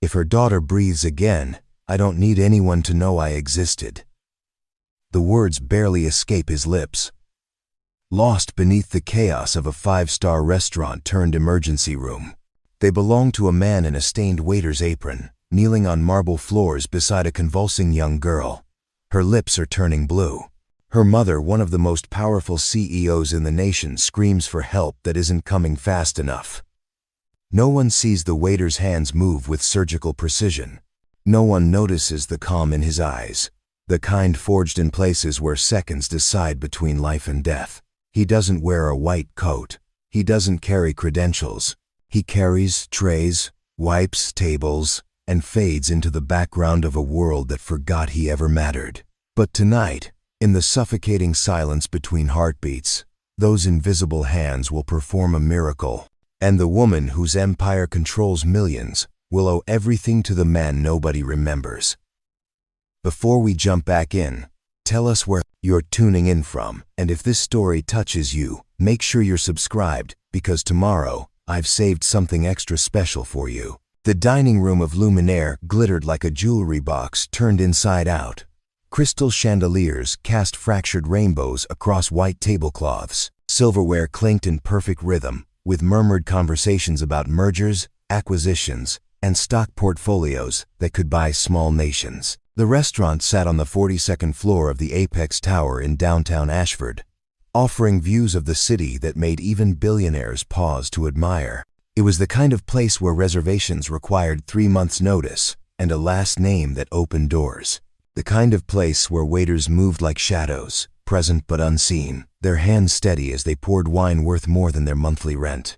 If her daughter breathes again, I don't need anyone to know I existed. The words barely escape his lips. Lost beneath the chaos of a five-star restaurant turned emergency room. They belonged to a man in a stained waiter's apron, kneeling on marble floors beside a convulsing young girl. Her lips are turning blue. Her mother, one of the most powerful CEOs in the nation, screams for help that isn't coming fast enough. No one sees the waiter's hands move with surgical precision. No one notices the calm in his eyes, the kind forged in places where seconds decide between life and death. He doesn't wear a white coat. He doesn't carry credentials. He carries trays, wipes tables, and fades into the background of a world that forgot he ever mattered. But tonight, in the suffocating silence between heartbeats, those invisible hands will perform a miracle, and the woman whose empire controls millions will owe everything to the man nobody remembers. Before we jump back in, tell us where you're tuning in from, and if this story touches you, make sure you're subscribed, because tomorrow, I've saved something extra special for you. The dining room of Billionaire glittered like a jewelry box turned inside out. Crystal chandeliers cast fractured rainbows across white tablecloths. Silverware clinked in perfect rhythm, with murmured conversations about mergers, acquisitions, and stock portfolios that could buy small nations. The restaurant sat on the 42nd floor of the Apex Tower in downtown Ashford, offering views of the city that made even billionaires pause to admire. It was the kind of place where reservations required 3 months' notice and a last name that opened doors. The kind of place where waiters moved like shadows, present but unseen, their hands steady as they poured wine worth more than their monthly rent.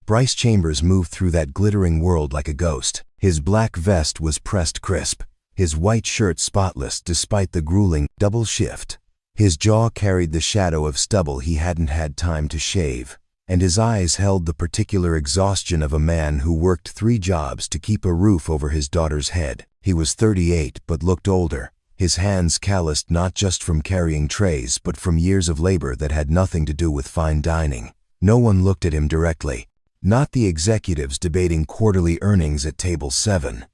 Bryce Chambers moved through that glittering world like a ghost. His black vest was pressed crisp, his white shirt spotless despite the grueling double shift. His jaw carried the shadow of stubble he hadn't had time to shave, and his eyes held the particular exhaustion of a man who worked 3 jobs to keep a roof over his daughter's head. He was 38 but looked older, his hands calloused not just from carrying trays but from years of labor that had nothing to do with fine dining. No one looked at him directly, not the executives debating quarterly earnings at table 7.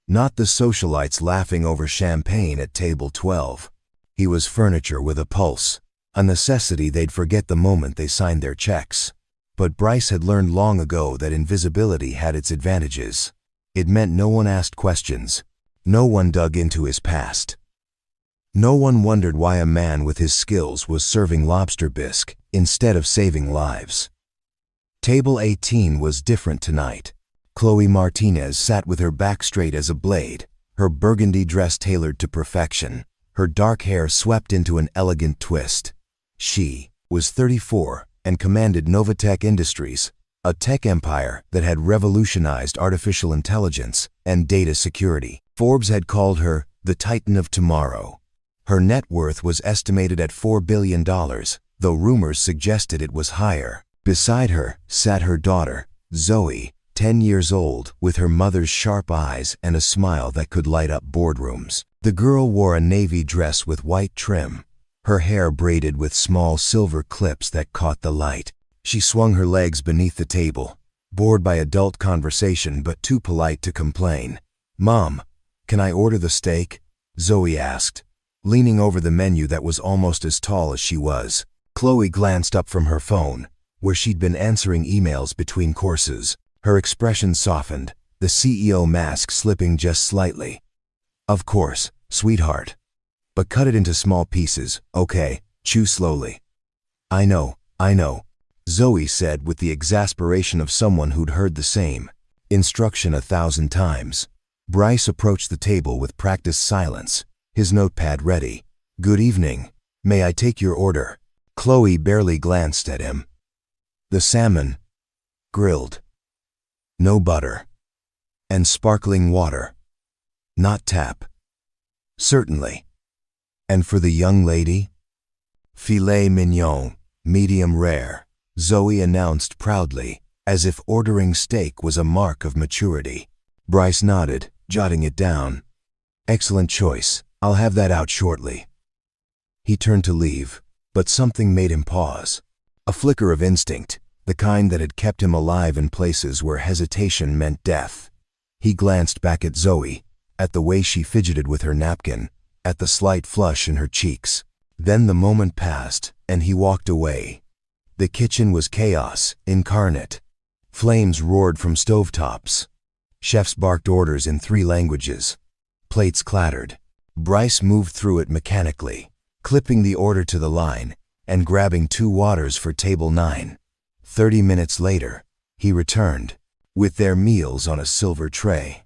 Not the socialites laughing over champagne at table 12. He was furniture with a pulse, a necessity they'd forget the moment they signed their checks. But Bryce had learned long ago that invisibility had its advantages. It meant no one asked questions. No one dug into his past. No one wondered why a man with his skills was serving lobster bisque instead of saving lives. Table 18 was different tonight. Chloe Martinez sat with her back straight as a blade, her burgundy dress tailored to perfection, her dark hair swept into an elegant twist. She was 34 and commanded Novatech Industries, a tech empire that had revolutionized artificial intelligence and data security. Forbes had called her the Titan of Tomorrow. Her net worth was estimated at $4 billion, though rumors suggested it was higher. Beside her sat her daughter, Zoe, 10 years old, with her mother's sharp eyes and a smile that could light up boardrooms. The girl wore a navy dress with white trim, her hair braided with small silver clips that caught the light. She swung her legs beneath the table, bored by adult conversation but too polite to complain. "Mom, can I order the steak?" Zoe asked, leaning over the menu that was almost as tall as she was. Chloe glanced up from her phone, where she'd been answering emails between courses. Her expression softened, the CEO mask slipping just slightly. "Of course, sweetheart. But cut it into small pieces, okay? Chew slowly." I know," Zoe said with the exasperation of someone who'd heard the same instruction 1,000 times. Bryce approached the table with practiced silence, his notepad ready. "Good evening. May I take your order?" Chloe barely glanced at him. "The salmon, grilled. No butter. And sparkling water. Not tap." "Certainly. And for the young lady?" "Filet mignon, medium rare," Zoe announced proudly, as if ordering steak was a mark of maturity. Bryce nodded, jotting it down. "Excellent choice. I'll have that out shortly." He turned to leave, but something made him pause. A flicker of instinct, the kind that had kept him alive in places where hesitation meant death. He glanced back at Zoe, at the way she fidgeted with her napkin, at the slight flush in her cheeks. Then the moment passed, and he walked away. The kitchen was chaos incarnate. Flames roared from stovetops. Chefs barked orders in 3 languages. Plates clattered. Bryce moved through it mechanically, clipping the order to the line and grabbing 2 waters for table 9. 30 minutes later, he returned, with their meals on a silver tray.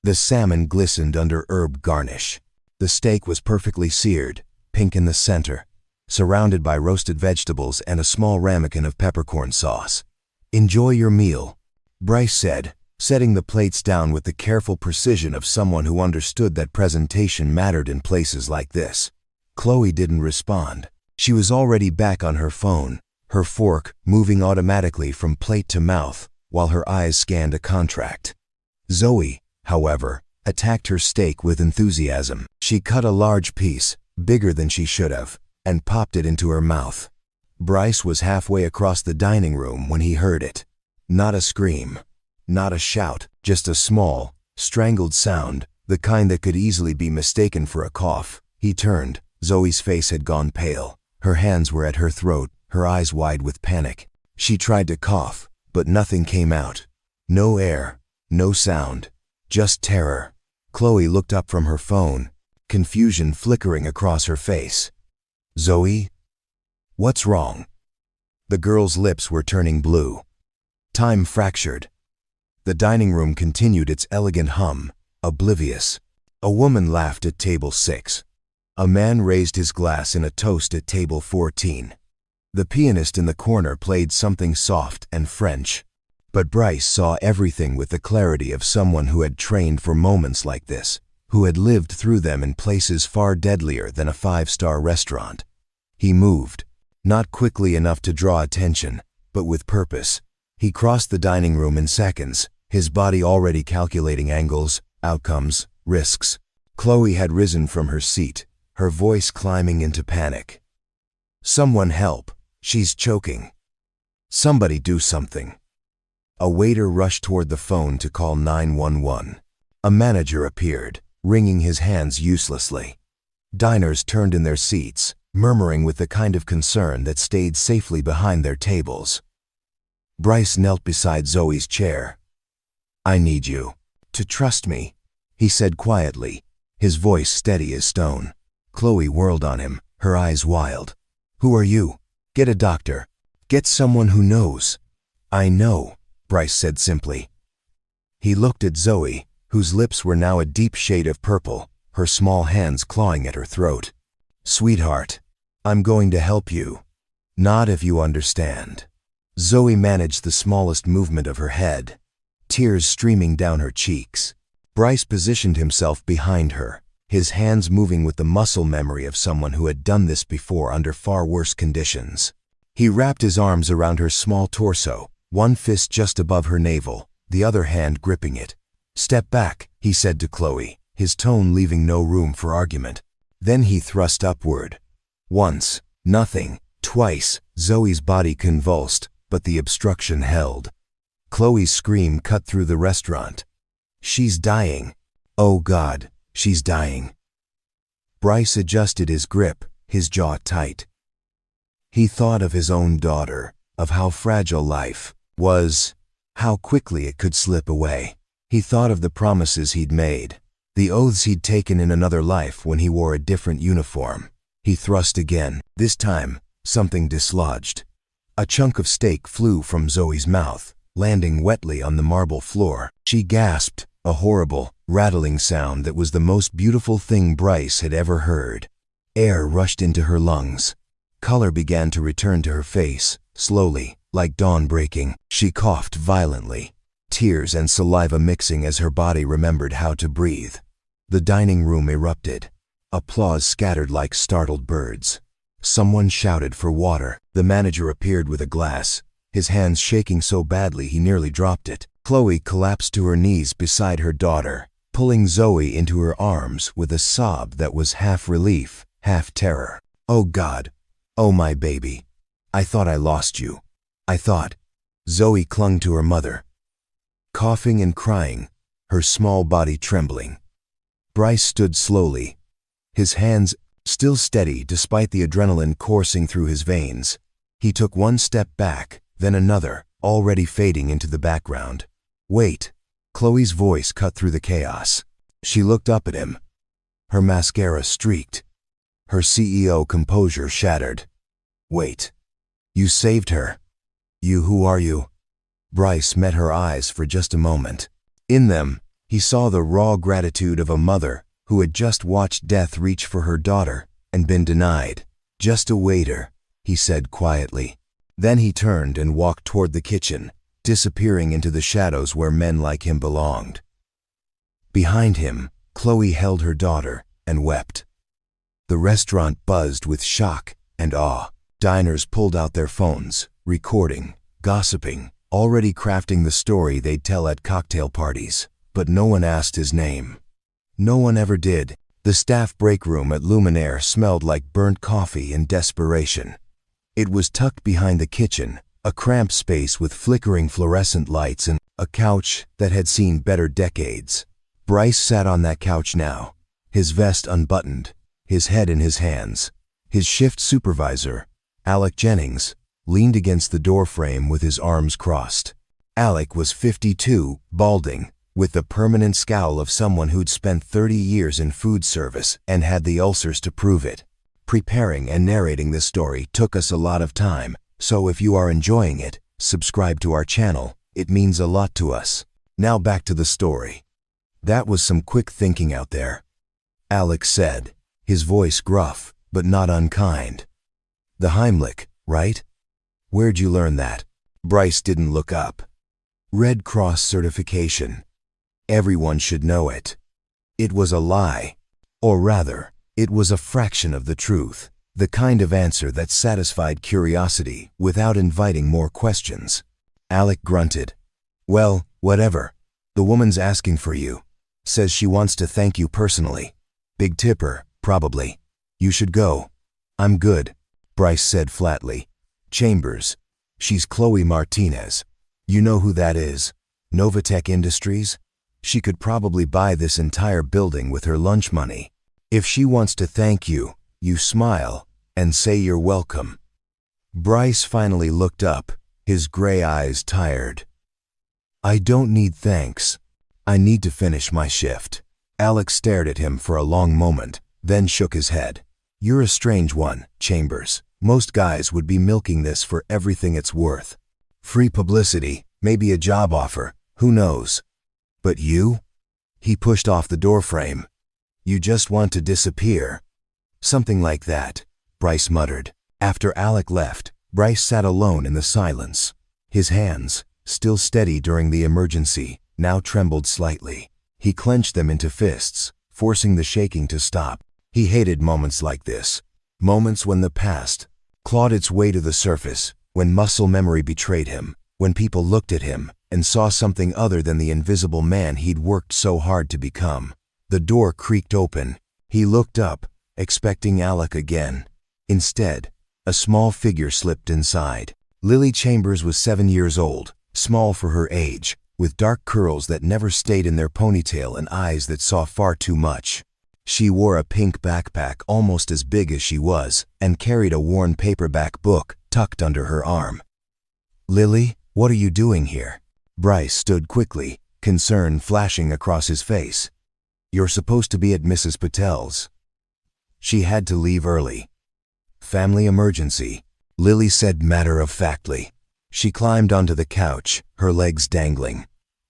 The salmon glistened under herb garnish. The steak was perfectly seared, pink in the center, surrounded by roasted vegetables and a small ramekin of peppercorn sauce. "Enjoy your meal," Bryce said, setting the plates down with the careful precision of someone who understood that presentation mattered in places like this. Chloe didn't respond. She was already back on her phone, her fork moving automatically from plate to mouth while her eyes scanned a contract. Zoe, however, attacked her steak with enthusiasm. She cut a large piece, bigger than she should have, and popped it into her mouth. Bryce was halfway across the dining room when he heard it. Not a scream, not a shout, just a small, strangled sound, the kind that could easily be mistaken for a cough. He turned. Zoe's face had gone pale. Her hands were at her throat, her eyes wide with panic. She tried to cough, but nothing came out. No air, no sound, just terror. Chloe looked up from her phone, confusion flickering across her face. "Zoe? What's wrong?" The girl's lips were turning blue. Time fractured. The dining room continued its elegant hum, oblivious. A woman laughed at table 6. A man raised his glass in a toast at table 14. The pianist in the corner played something soft and French. But Bryce saw everything with the clarity of someone who had trained for moments like this, who had lived through them in places far deadlier than a 5-star restaurant. He moved, not quickly enough to draw attention, but with purpose. He crossed the dining room in seconds, his body already calculating angles, outcomes, risks. Chloe had risen from her seat, her voice climbing into panic. "Someone help, she's choking. Somebody do something." A waiter rushed toward the phone to call 911. A manager appeared, wringing his hands uselessly. Diners turned in their seats, murmuring with the kind of concern that stayed safely behind their tables. Bryce knelt beside Zoe's chair. "I need you to trust me," he said quietly, his voice steady as stone. Chloe whirled on him, her eyes wild. "Who are you? Get a doctor. Get someone who knows." "I know," Bryce said simply. He looked at Zoe, whose lips were now a deep shade of purple, her small hands clawing at her throat. "Sweetheart, I'm going to help you. Not if you understand." Zoe managed the smallest movement of her head, tears streaming down her cheeks. Bryce positioned himself behind her, his hands moving with the muscle memory of someone who had done this before under far worse conditions. He wrapped his arms around her small torso, one fist just above her navel, the other hand gripping it. "Step back," he said to Chloe, his tone leaving no room for argument. Then he thrust upward. Once, nothing. Twice, Zoe's body convulsed, but the obstruction held. Chloe's scream cut through the restaurant. "She's dying. Oh God, she's dying." Bryce adjusted his grip, his jaw tight. He thought of his own daughter, of how fragile life was, how quickly it could slip away. He thought of the promises he'd made, the oaths he'd taken in another life when he wore a different uniform. He thrust again. This time, something dislodged. A chunk of steak flew from Zoe's mouth, landing wetly on the marble floor. She gasped, a horrible, rattling sound that was the most beautiful thing Bryce had ever heard. Air rushed into her lungs. Color began to return to her face, slowly, like dawn breaking. She coughed violently, tears and saliva mixing as her body remembered how to breathe. The dining room erupted. Applause scattered like startled birds. Someone shouted for water. The manager appeared with a glass, his hands shaking so badly he nearly dropped it. Chloe collapsed to her knees beside her daughter, pulling Zoe into her arms with a sob that was half relief, half terror. "Oh God, oh my baby. I thought I lost you. I thought." Zoe clung to her mother, coughing and crying, her small body trembling. Bryce stood slowly, his hands still steady despite the adrenaline coursing through his veins. He took one step back, then another, already fading into the background. "Wait." Chloe's voice cut through the chaos. She looked up at him. Her mascara streaked. Her CEO composure shattered. "Wait. You saved her. Who are you?" Bryce met her eyes for just a moment. In them, he saw the raw gratitude of a mother who had just watched death reach for her daughter and been denied. "Just a waiter," he said quietly. Then he turned and walked toward the kitchen, disappearing into the shadows where men like him belonged. Behind him, Chloe held her daughter and wept. The restaurant buzzed with shock and awe. Diners pulled out their phones, recording, gossiping, already crafting the story they'd tell at cocktail parties. But no one asked his name. No one ever did. The staff break room at Billionaire smelled like burnt coffee and desperation. It was tucked behind the kitchen, a cramped space with flickering fluorescent lights and a couch that had seen better decades. Bryce sat on that couch now, his vest unbuttoned, his head in his hands. His shift supervisor, Alec Jennings, leaned against the doorframe with his arms crossed. Alec was 52, balding, with the permanent scowl of someone who'd spent 30 years in food service and had the ulcers to prove it. Preparing and narrating this story took us a lot of time, so if you are enjoying it, subscribe to our channel. It means a lot to us. Now back to the story. "That was some quick thinking out there," Alec said, his voice gruff, but not unkind. "The Heimlich, right? Where'd you learn that?" Bryce didn't look up. "Red Cross certification. Everyone should know it." It was a lie. Or rather, it was a fraction of the truth, the kind of answer that satisfied curiosity without inviting more questions. Alec grunted. "Well, whatever. The woman's asking for you. Says she wants to thank you personally. Big tipper, probably. You should go." "I'm good," Bryce said flatly. "Chambers. She's Chloe Martinez. You know who that is? Novatech Industries? She could probably buy this entire building with her lunch money. If she wants to thank you, you smile and say you're welcome." Bryce finally looked up, his gray eyes tired. "I don't need thanks. I need to finish my shift." Alex stared at him for a long moment, then shook his head. "You're a strange one, Chambers. Most guys would be milking this for everything it's worth. Free publicity, maybe a job offer, who knows? But you?" He pushed off the doorframe. "You just want to disappear." "Something like that," Bryce muttered. After Alec left, Bryce sat alone in the silence. His hands, still steady during the emergency, now trembled slightly. He clenched them into fists, forcing the shaking to stop. He hated moments like this. Moments when the past clawed its way to the surface, when muscle memory betrayed him, when people looked at him and saw something other than the invisible man he'd worked so hard to become. The door creaked open. He looked up, expecting Alec again. Instead, a small figure slipped inside. Lily Chambers was 7 years old, small for her age, with dark curls that never stayed in their ponytail and eyes that saw far too much. She wore a pink backpack almost as big as she was and carried a worn paperback book tucked under her arm. "Lily, what are you doing here?" Bryce stood quickly, concern flashing across his face. "You're supposed to be at Mrs. Patel's." "She had to leave early. Family emergency," Lily said matter-of-factly. She climbed onto the couch, her legs dangling.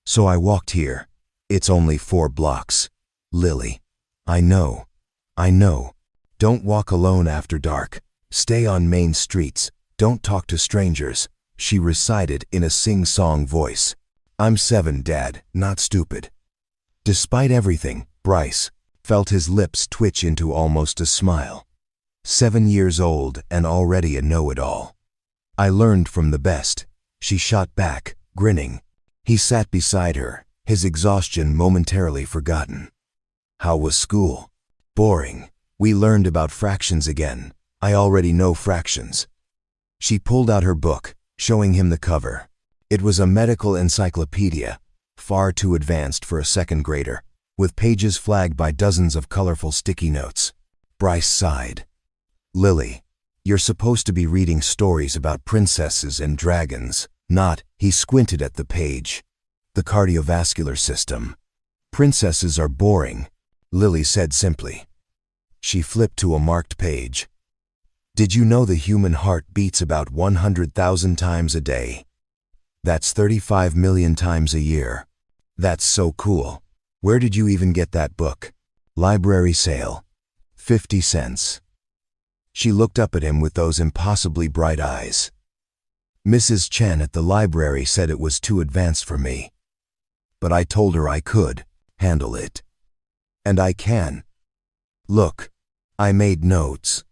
"So I walked here. It's only 4 blocks. Lily, I know. Don't walk alone after dark. Stay on main streets. Don't talk to strangers," she recited in a sing-song voice. "I'm 7, Dad, not stupid." Despite everything, Bryce felt his lips twitch into almost a smile. 7 years old and already a know-it-all. "I learned from the best," she shot back, grinning. He sat beside her, his exhaustion momentarily forgotten. "How was school?" "Boring. We learned about fractions again. I already know fractions." She pulled out her book, showing him the cover. It was a medical encyclopedia, far too advanced for a second grader, with pages flagged by dozens of colorful sticky notes. Bryce sighed. Lily, you're supposed to be reading stories about princesses and dragons, not— He squinted at the page. The cardiovascular system. Princesses are boring, Lily said simply. She flipped to a marked page. Did you know the human heart beats about 100,000 times a day? That's 35 million times a year. That's so cool. Where did you even get that book? Library sale. 50 cents. She looked up at him with those impossibly bright eyes. Mrs. Chen at the library said it was too advanced for me. But I told her I could handle it. And I can. Look, I made notes.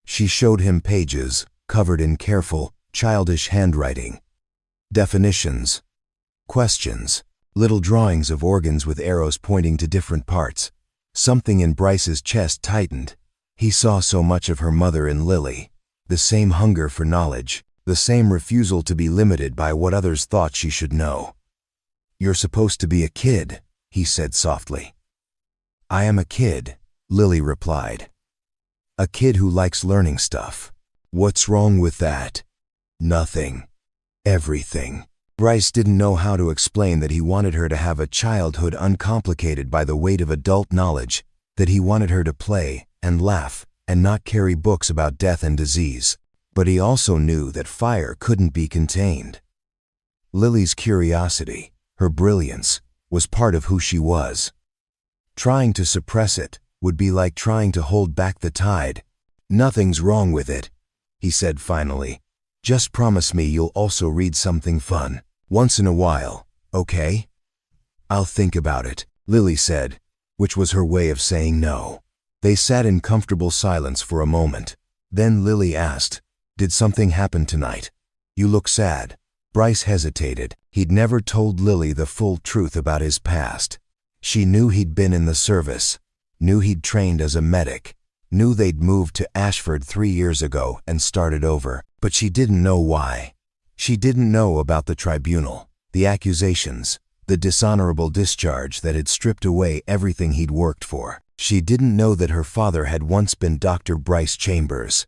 She showed him pages covered in careful, childish handwriting. Definitions. Questions. Little drawings of organs with arrows pointing to different parts. Something in Bryce's chest tightened. He saw so much of her mother in Lily. The same hunger for knowledge. The same refusal to be limited by what others thought she should know. You're supposed to be a kid, he said softly. I am a kid, Lily replied. A kid who likes learning stuff. What's wrong with that? Nothing. Everything. Bryce didn't know how to explain that he wanted her to have a childhood uncomplicated by the weight of adult knowledge, that he wanted her to play and laugh and not carry books about death and disease. But he also knew that fire couldn't be contained. Lily's curiosity, her brilliance, was part of who she was. Trying to suppress it would be like trying to hold back the tide. Nothing's wrong with it, he said finally. Just promise me you'll also read something fun, once in a while, okay? I'll think about it, Lily said, which was her way of saying no. They sat in comfortable silence for a moment. Then Lily asked, Did something happen tonight? You look sad. Bryce hesitated. He'd never told Lily the full truth about his past. She knew he'd been in the service, knew he'd trained as a medic, knew they'd moved to Ashford 3 years ago and started over, but she didn't know why. She didn't know about the tribunal, the accusations, the dishonorable discharge that had stripped away everything he'd worked for. She didn't know that her father had once been Dr. Bryce Chambers,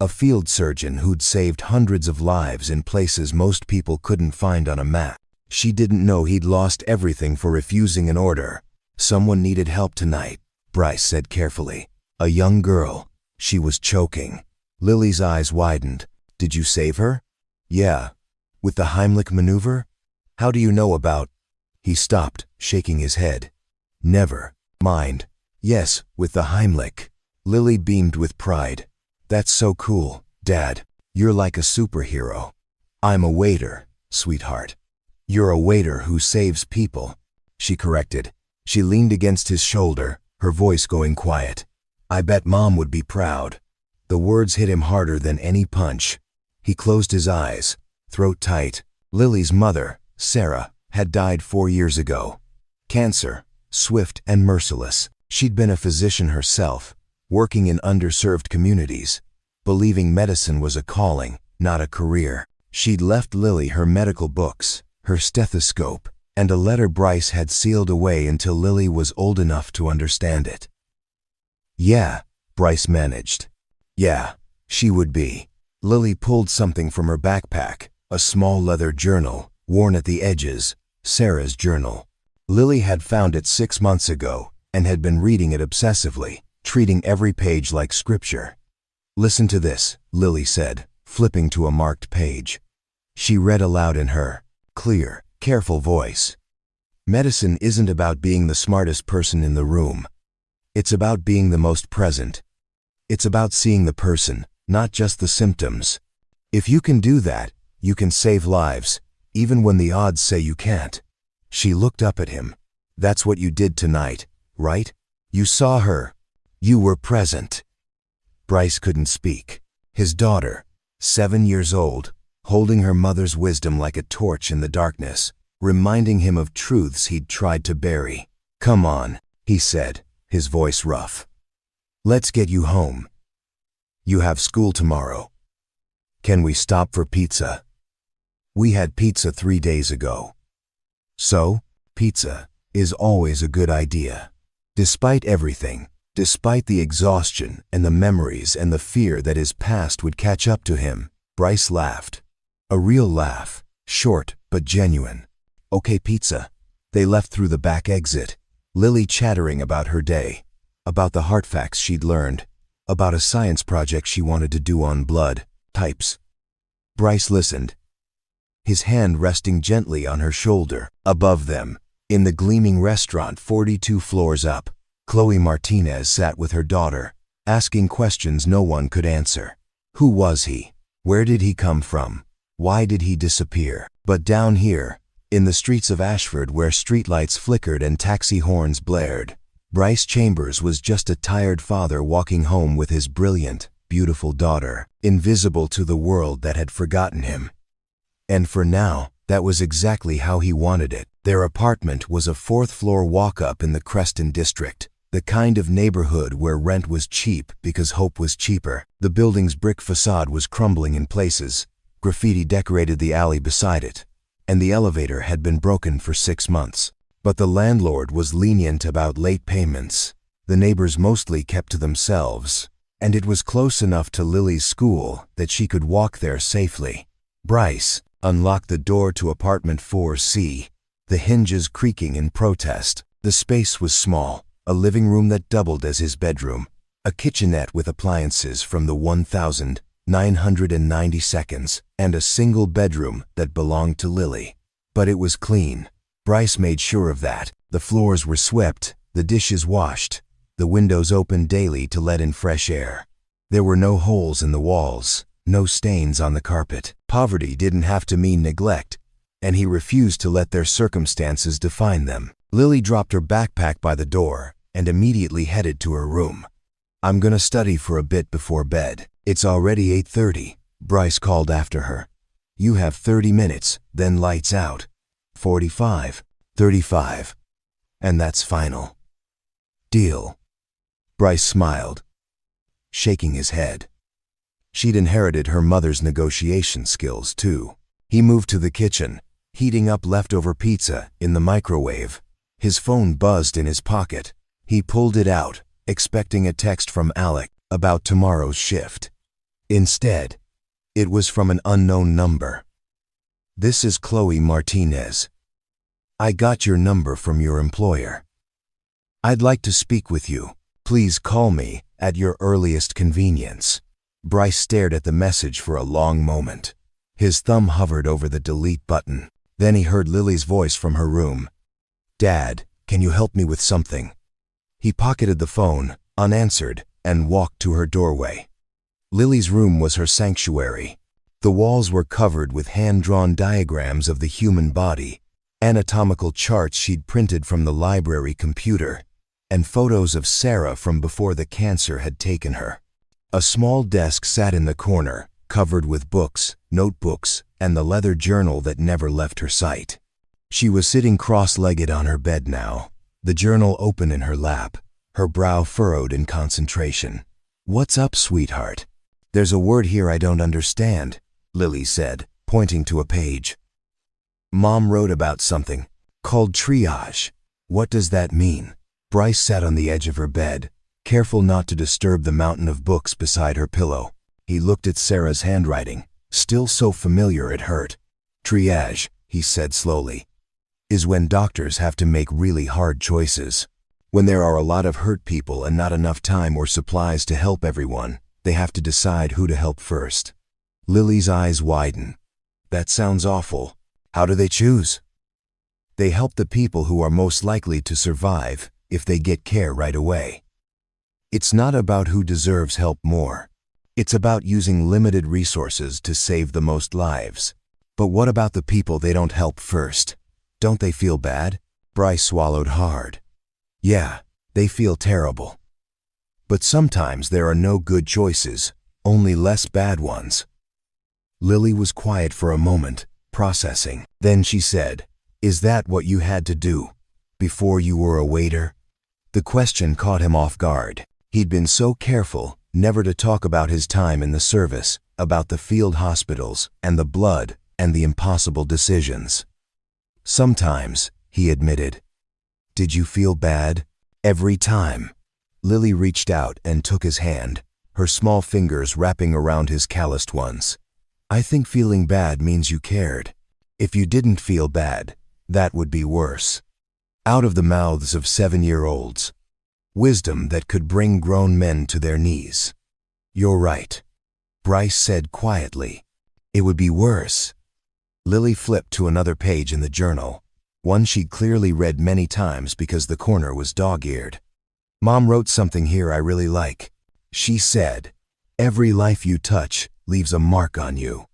a field surgeon who'd saved hundreds of lives in places most people couldn't find on a map. She didn't know he'd lost everything for refusing an order. Someone needed help tonight, Bryce said carefully. A young girl. She was choking. Lily's eyes widened. Did you save her? Yeah. With the Heimlich maneuver? How do you know about— He stopped, shaking his head. Never mind. Yes, with the Heimlich. Lily beamed with pride. That's so cool, Dad. You're like a superhero. I'm a waiter, sweetheart. You're a waiter who saves people, she corrected. She leaned against his shoulder, her voice going quiet. I bet Mom would be proud. The words hit him harder than any punch. He closed his eyes, throat tight. Lily's mother, Sarah, had died 4 years ago. Cancer, swift and merciless. She'd been a physician herself, working in underserved communities, believing medicine was a calling, not a career. She'd left Lily her medical books, her stethoscope, and a letter Bryce had sealed away until Lily was old enough to understand it. Yeah, Bryce managed. Yeah, she would be. Lily pulled something from her backpack, a small leather journal, worn at the edges, Sarah's journal. Lily had found it 6 months ago and had been reading it obsessively, treating every page like scripture. Listen to this, Lily said, flipping to a marked page. She read aloud in her clear, careful voice. Medicine isn't about being the smartest person in the room. It's about being the most present. It's about seeing the person, not just the symptoms. If you can do that, you can save lives, even when the odds say you can't. She looked up at him. That's what you did tonight, right? You saw her. You were present. Bryce couldn't speak. His daughter, 7 years old, holding her mother's wisdom like a torch in the darkness, reminding him of truths he'd tried to bury. Come on, he said, his voice rough. Let's get you home. You have school tomorrow. Can we stop for pizza? We had pizza 3 days ago. So, pizza is always a good idea. Despite everything, despite the exhaustion and the memories and the fear that his past would catch up to him, Bryce laughed. A real laugh, short but genuine. Okay, pizza. They left through the back exit, Lily chattering about her day, about the heart facts she'd learned, about a science project she wanted to do on blood types. Bryce listened, his hand resting gently on her shoulder. Above them, in the gleaming restaurant 42 floors up, Chloe Martinez sat with her daughter, asking questions no one could answer. Who was he? Where did he come from? Why did he disappear? But down here, in the streets of Ashford where streetlights flickered and taxi horns blared, Bryce Chambers was just a tired father walking home with his brilliant, beautiful daughter, invisible to the world that had forgotten him. And for now, that was exactly how he wanted it. Their apartment was a fourth-floor walk-up in the Creston district, the kind of neighborhood where rent was cheap because hope was cheaper. The building's brick facade was crumbling in places, graffiti decorated the alley beside it, and the elevator had been broken for 6 months. But the landlord was lenient about late payments. The neighbors mostly kept to themselves, and it was close enough to Lily's school that she could walk there safely. Bryce unlocked the door to apartment 4C, the hinges creaking in protest. The space was small, a living room that doubled as his bedroom, a kitchenette with appliances from the 1992, and a single bedroom that belonged to Lily. But it was clean. Bryce made sure of that. The floors were swept, the dishes washed, the windows opened daily to let in fresh air. There were no holes in the walls, no stains on the carpet. Poverty didn't have to mean neglect, and he refused to let their circumstances define them. Lily dropped her backpack by the door and immediately headed to her room. I'm gonna study for a bit before bed. It's already 8:30, Bryce called after her. You have 30 minutes, then lights out. 45, 35. And that's final. Deal. Bryce smiled, shaking his head. She'd inherited her mother's negotiation skills, too. He moved to the kitchen, heating up leftover pizza in the microwave. His phone buzzed in his pocket. He pulled it out, expecting a text from Alec about tomorrow's shift. Instead, it was from an unknown number. This is Chloe Martinez. I got your number from your employer. I'd like to speak with you. Please call me at your earliest convenience. Bryce stared at the message for a long moment. His thumb hovered over the delete button. Then he heard Lily's voice from her room. Dad, can you help me with something? He pocketed the phone, unanswered, and walked to her doorway. Lily's room was her sanctuary. The walls were covered with hand-drawn diagrams of the human body, anatomical charts she'd printed from the library computer, and photos of Sarah from before the cancer had taken her. A small desk sat in the corner, covered with books, notebooks, and the leather journal that never left her sight. She was sitting cross-legged on her bed now, the journal open in her lap, her brow furrowed in concentration. What's up, sweetheart? There's a word here I don't understand, Lily said, pointing to a page. Mom wrote about something called triage. What does that mean? Bryce sat on the edge of her bed, careful not to disturb the mountain of books beside her pillow. He looked at Sarah's handwriting, still so familiar it hurt. Triage, he said slowly, is when doctors have to make really hard choices. When there are a lot of hurt people and not enough time or supplies to help everyone, they have to decide who to help first. Lily's eyes widened. That sounds awful. How do they choose? They help the people who are most likely to survive if they get care right away. It's not about who deserves help more. It's about using limited resources to save the most lives. But what about the people they don't help first? Don't they feel bad? Bryce swallowed hard. Yeah, they feel terrible. But sometimes there are no good choices, only less bad ones. Lily was quiet for a moment, processing. Then she said, Is that what you had to do before you were a waiter? The question caught him off guard. He'd been so careful never to talk about his time in the service, about the field hospitals and the blood and the impossible decisions. Sometimes, he admitted. Did you feel bad? Every time. Lily reached out and took his hand, her small fingers wrapping around his calloused ones. I think feeling bad means you cared. If you didn't feel bad, that would be worse. Out of the mouths of 7-year-olds. Wisdom that could bring grown men to their knees. You're right, Bryce said quietly. It would be worse. Lily flipped to another page in the journal, one she'd clearly read many times because the corner was dog-eared. Mom wrote something here I really like. She said, every life you touch leaves a mark on you.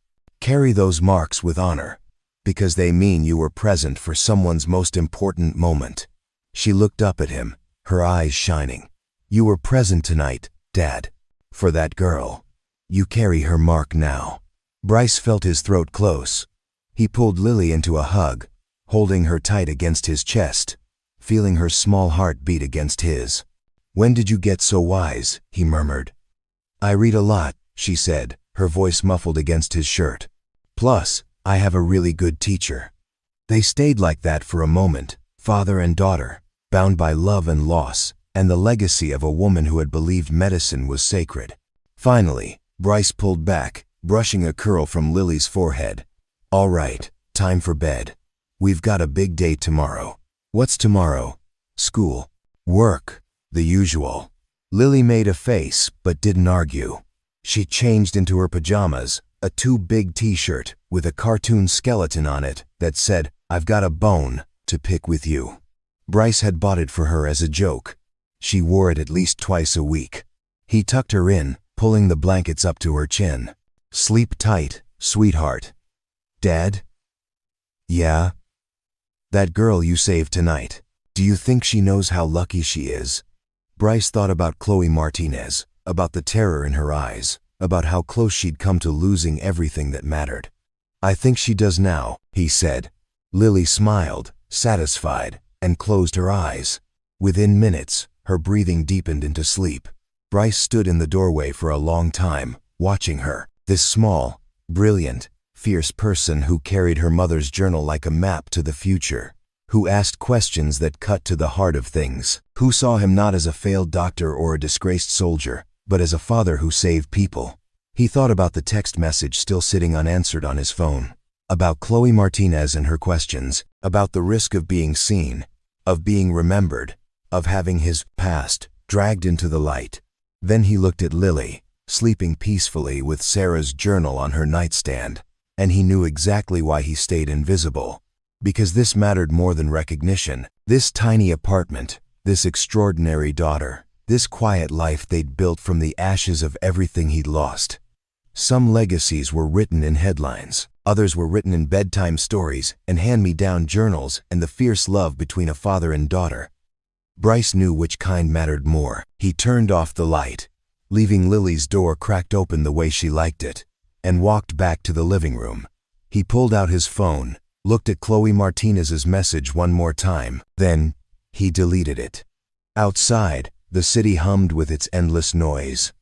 Carry those marks with honor, because they mean you were present for someone's most important moment. She looked up at him, her eyes shining. You were present tonight, Dad. For that girl. You carry her mark now. Bryce felt his throat close. He pulled Lily into a hug, holding her tight against his chest, feeling her small heart beat against his. When did you get so wise? He murmured. I read a lot, she said, her voice muffled against his shirt. Plus, I have a really good teacher. They stayed like that for a moment, father and daughter, bound by love and loss, and the legacy of a woman who had believed medicine was sacred. Finally, Bryce pulled back, brushing a curl from Lily's forehead. All right, time for bed. We've got a big day tomorrow. What's tomorrow? School. Work. The usual. Lily made a face, but didn't argue. She changed into her pajamas, a too-big t-shirt with a cartoon skeleton on it that said, I've got a bone to pick with you. Bryce had bought it for her as a joke. She wore it at least twice a week. He tucked her in, pulling the blankets up to her chin. Sleep tight, sweetheart. Dad? Yeah? That girl you saved tonight. Do you think she knows how lucky she is? Bryce thought about Chloe Martinez, about the terror in her eyes, about how close she'd come to losing everything that mattered. I think she does now, he said. Lily smiled, satisfied, and closed her eyes. Within minutes, her breathing deepened into sleep. Bryce stood in the doorway for a long time, watching her, this small, brilliant, fierce person who carried her mother's journal like a map to the future, who asked questions that cut to the heart of things, who saw him not as a failed doctor or a disgraced soldier, but as a father who saved people. He thought about the text message still sitting unanswered on his phone, about Chloe Martinez and her questions, about the risk of being seen, of being remembered, of having his past dragged into the light. Then he looked at Lily, sleeping peacefully with Sarah's journal on her nightstand, and he knew exactly why he stayed invisible. Because this mattered more than recognition. This tiny apartment, this extraordinary daughter, this quiet life they'd built from the ashes of everything he'd lost. Some legacies were written in headlines, others were written in bedtime stories and hand-me-down journals and the fierce love between a father and daughter. Bryce knew which kind mattered more. He turned off the light, leaving Lily's door cracked open the way she liked it, and walked back to the living room. He pulled out his phone, looked at Chloe Martinez's message one more time, then he deleted it. Outside, the city hummed with its endless noise.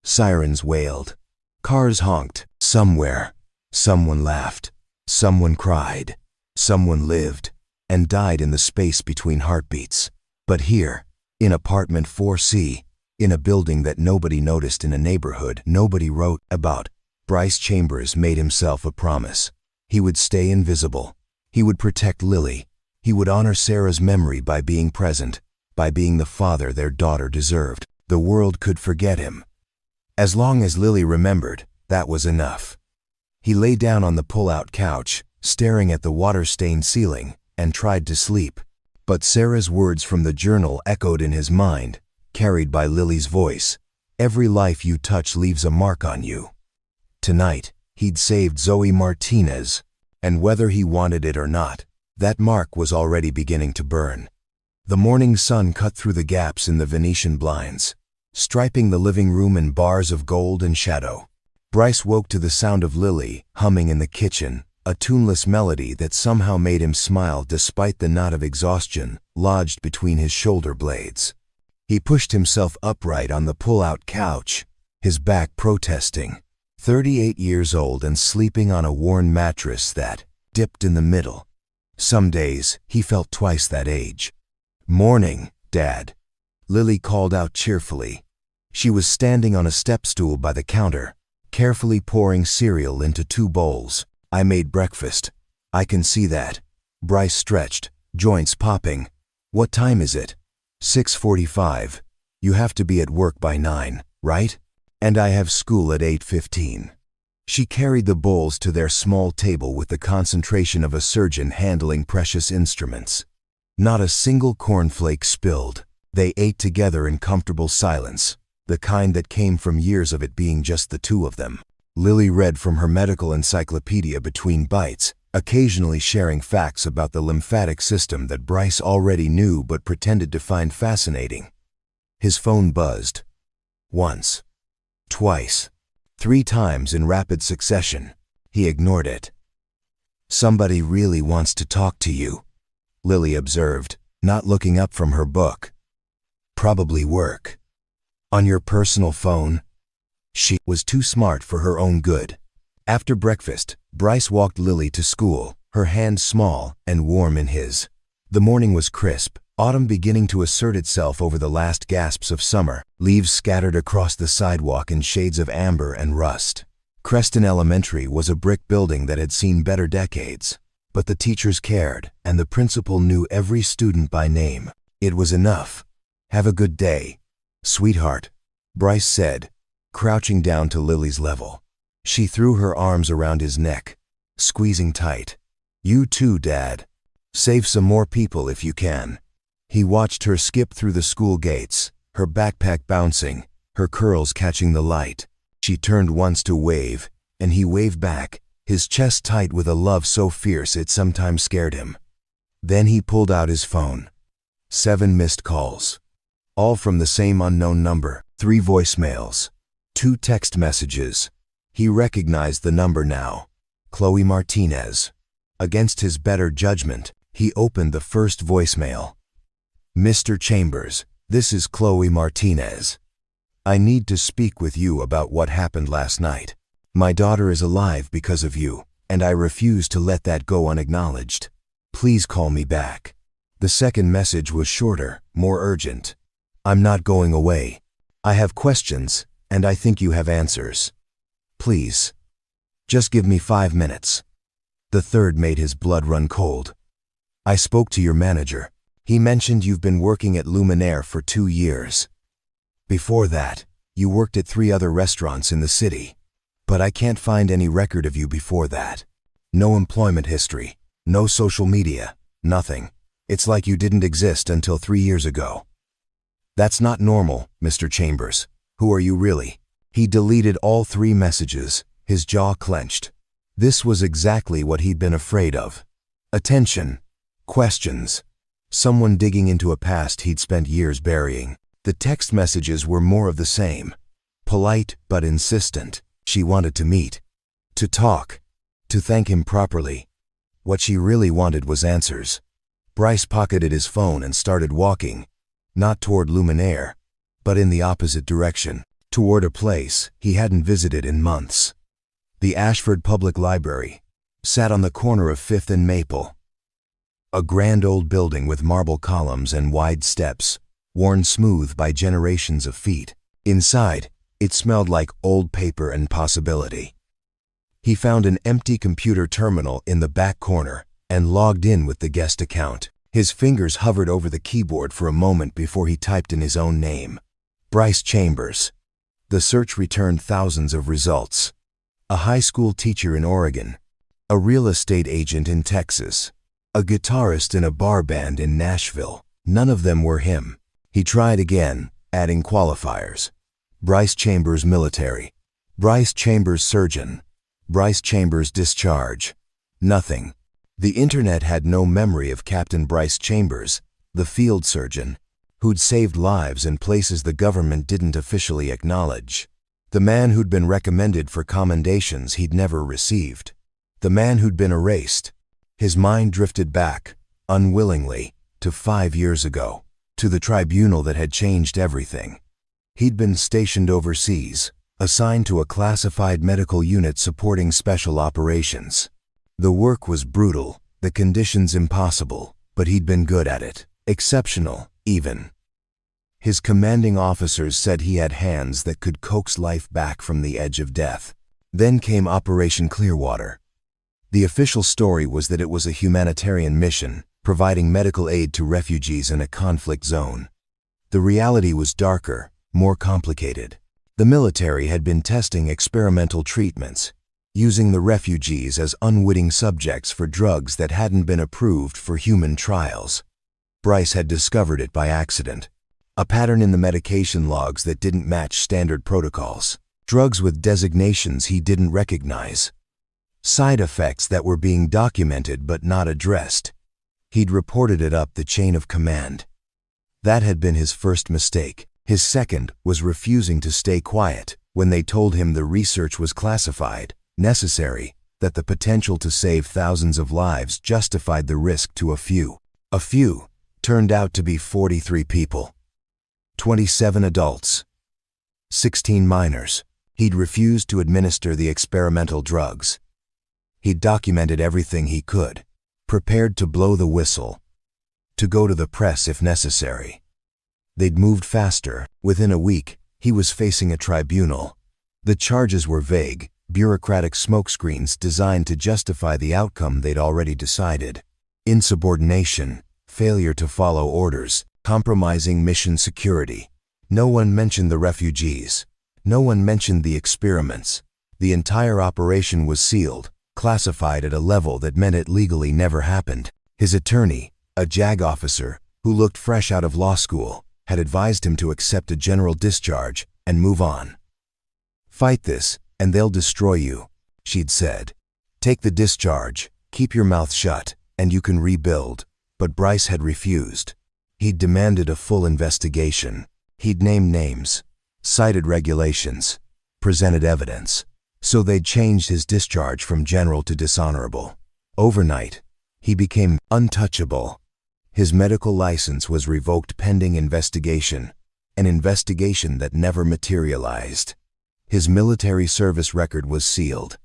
Sirens wailed. Cars honked. Somewhere, someone laughed. Someone cried. Someone lived and died in the space between heartbeats. But here, in apartment 4C, in a building that nobody noticed in a neighborhood nobody wrote about, Bryce Chambers made himself a promise. He would stay invisible. He would protect Lily. He would honor Sarah's memory by being present, by being the father their daughter deserved. The world could forget him. As long as Lily remembered, that was enough. He lay down on the pull-out couch, staring at the water-stained ceiling, and tried to sleep. But Sarah's words from the journal echoed in his mind, carried by Lily's voice. Every life you touch leaves a mark on you. Tonight, he'd saved Zoe Martinez, and whether he wanted it or not, that mark was already beginning to burn. The morning sun cut through the gaps in the Venetian blinds, striping the living room in bars of gold and shadow. Bryce woke to the sound of Lily humming in the kitchen, a tuneless melody that somehow made him smile despite the knot of exhaustion lodged between his shoulder blades. He pushed himself upright on the pull-out couch, his back protesting. 38 years old and sleeping on a worn mattress that dipped in the middle. Some days, he felt twice that age. "Morning, Dad," Lily called out cheerfully. She was standing on a step stool by the counter, carefully pouring cereal into 2 bowls. "I made breakfast. I can see that." Bryce stretched, joints popping. "What time is it?" 6:45. "You have to be at work by 9, right? And I have school at 8:15. She carried the bowls to their small table with the concentration of a surgeon handling precious instruments. Not a single cornflake spilled. They ate together in comfortable silence, the kind that came from years of it being just the 2 of them. Lily read from her medical encyclopedia between bites, occasionally sharing facts about the lymphatic system that Bryce already knew but pretended to find fascinating. His phone buzzed. Once. Twice. 3 times in rapid succession. He ignored it. "Somebody really wants to talk to you," Lily observed, not looking up from her book. "Probably work. On your personal phone?" She was too smart for her own good. After breakfast, Bryce walked Lily to school, her hand small and warm in his. The morning was crisp, autumn beginning to assert itself over the last gasps of summer, leaves scattered across the sidewalk in shades of amber and rust. Creston Elementary was a brick building that had seen better decades, but the teachers cared, and the principal knew every student by name. It was enough. "Have a good day, sweetheart," Bryce said, crouching down to Lily's level. She threw her arms around his neck, squeezing tight. "You too, Dad. Save some more people if you can." He watched her skip through the school gates, her backpack bouncing, her curls catching the light. She turned once to wave, and he waved back, his chest tight with a love so fierce it sometimes scared him. Then he pulled out his phone. 7 missed calls. All from the same unknown number, 3 voicemails, 2 text messages. He recognized the number now. Chloe Martinez. Against his better judgment, he opened the first voicemail. "Mr. Chambers, this is Chloe Martinez. I need to speak with you about what happened last night. My daughter is alive because of you, and I refuse to let that go unacknowledged. Please call me back." The second message was shorter, more urgent. "I'm not going away. I have questions, and I think you have answers. Please, just give me 5 minutes." The third made his blood run cold. "I spoke to your manager. He mentioned you've been working at Billionaire for 2 years. Before that, you worked at 3 other restaurants in the city. But I can't find any record of you before that. No employment history, no social media, nothing. It's like you didn't exist until 3 years ago." "That's not normal, Mr. Chambers. Who are you really?" He deleted all 3 messages, his jaw clenched. This was exactly what he'd been afraid of. Attention. Questions. Someone digging into a past he'd spent years burying. The text messages were more of the same. Polite but insistent. She wanted to meet. To talk. To thank him properly. What she really wanted was answers. Bryce pocketed his phone and started walking. Not toward Billionaire, but in the opposite direction. Toward a place he hadn't visited in months. The Ashford Public Library sat on the corner of 5th and Maple. A grand old building with marble columns and wide steps, worn smooth by generations of feet. Inside, it smelled like old paper and possibility. He found an empty computer terminal in the back corner and logged in with the guest account. His fingers hovered over the keyboard for a moment before he typed in his own name. Bryce Chambers. The search returned thousands of results. A high school teacher in Oregon. A real estate agent in Texas. A guitarist in a bar band in Nashville. None of them were him. He tried again, adding qualifiers. Bryce Chambers military. Bryce Chambers surgeon. Bryce Chambers discharge. Nothing. The internet had no memory of Captain Bryce Chambers, the field surgeon, who'd saved lives in places the government didn't officially acknowledge. The man who'd been recommended for commendations he'd never received. The man who'd been erased. His mind drifted back, unwillingly, to 5 years ago, to the tribunal that had changed everything. He'd been stationed overseas, assigned to a classified medical unit supporting special operations. The work was brutal, The conditions impossible, but he'd been good at it. Exceptional, even. His commanding officers said he had hands that could coax life back from the edge of death. Then came Operation Clearwater. The official story was that it was a humanitarian mission, providing medical aid to refugees in a conflict zone. The reality was darker, more complicated. The military had been testing experimental treatments, using the refugees as unwitting subjects for drugs that hadn't been approved for human trials. Bryce had discovered it by accident. A pattern in the medication logs that didn't match standard protocols. Drugs with designations he didn't recognize. Side effects that were being documented but not addressed. He'd reported it up the chain of command. That had been his first mistake. His second was refusing to stay quiet when they told him the research was classified, necessary, that the potential to save thousands of lives justified the risk to a few. A few turned out to be 43 people. 27 adults. 16 minors. He'd refused to administer the experimental drugs. He'd documented everything he could, prepared to blow the whistle, to go to the press if necessary. They'd moved faster. Within a week, he was facing a tribunal. The charges were vague, bureaucratic smokescreens designed to justify the outcome they'd already decided. Insubordination, failure to follow orders, compromising mission security. No one mentioned the refugees. No one mentioned the experiments. The entire operation was sealed, classified at a level that meant it legally never happened. His attorney, a JAG officer who looked fresh out of law school, had advised him to accept a general discharge and move on. "Fight this, and they'll destroy you," she'd said. "Take the discharge, keep your mouth shut, and you can rebuild." But Bryce had refused. He'd demanded a full investigation. He'd named names, cited regulations, presented evidence. So they'd changed his discharge from general to dishonorable. Overnight, he became untouchable. His medical license was revoked pending investigation, an investigation that never materialized. His military service record was sealed.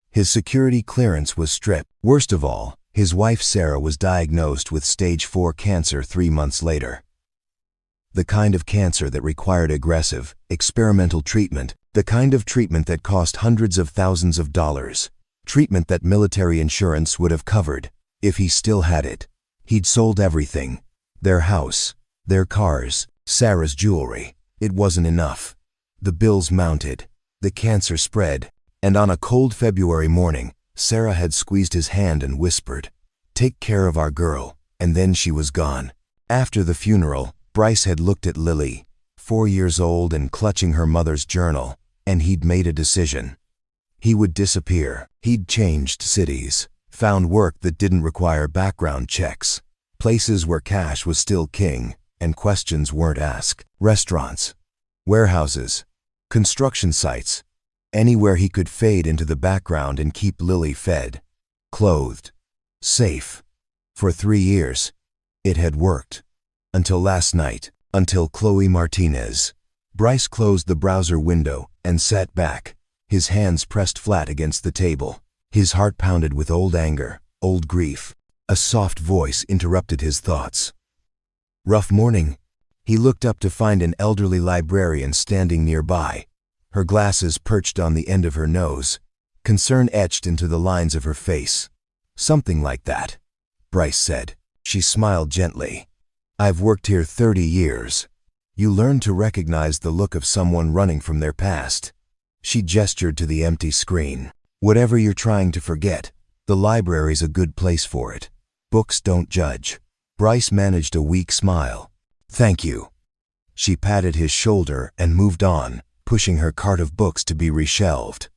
His security clearance was stripped. Worst of all, his wife Sarah was diagnosed with stage 4 cancer 3 months later. The kind of cancer that required aggressive, experimental treatment, the kind of treatment that cost hundreds of thousands of dollars, treatment that military insurance would have covered, if he still had it. He'd sold everything, their house, their cars, Sarah's jewelry. It wasn't enough. The bills mounted, the cancer spread, and on a cold February morning, Sarah had squeezed his hand and whispered, "Take care of our girl," and then she was gone. After the funeral, Bryce had looked at Lily, 4 years old and clutching her mother's journal, and he'd made a decision. He would disappear. He'd changed cities, found work that didn't require background checks, places where cash was still king and questions weren't asked. Restaurants, warehouses, construction sites, anywhere he could fade into the background and keep Lily fed, clothed, safe. For 3 years, it had worked. Until last night, until Chloe Martinez. Bryce closed the browser window and sat back, his hands pressed flat against the table. His heart pounded with old anger, old grief. A soft voice interrupted his thoughts. "Rough morning." He looked up to find an elderly librarian standing nearby, her glasses perched on the end of her nose, concern etched into the lines of her face. "Something like that," Bryce said. She smiled gently. "I've worked here 30 years. You learn to recognize the look of someone running from their past." She gestured to the empty screen. "Whatever you're trying to forget, the library's a good place for it. Books don't judge." Bryce managed a weak smile. "Thank you." She patted his shoulder and moved on, pushing her cart of books to be reshelved.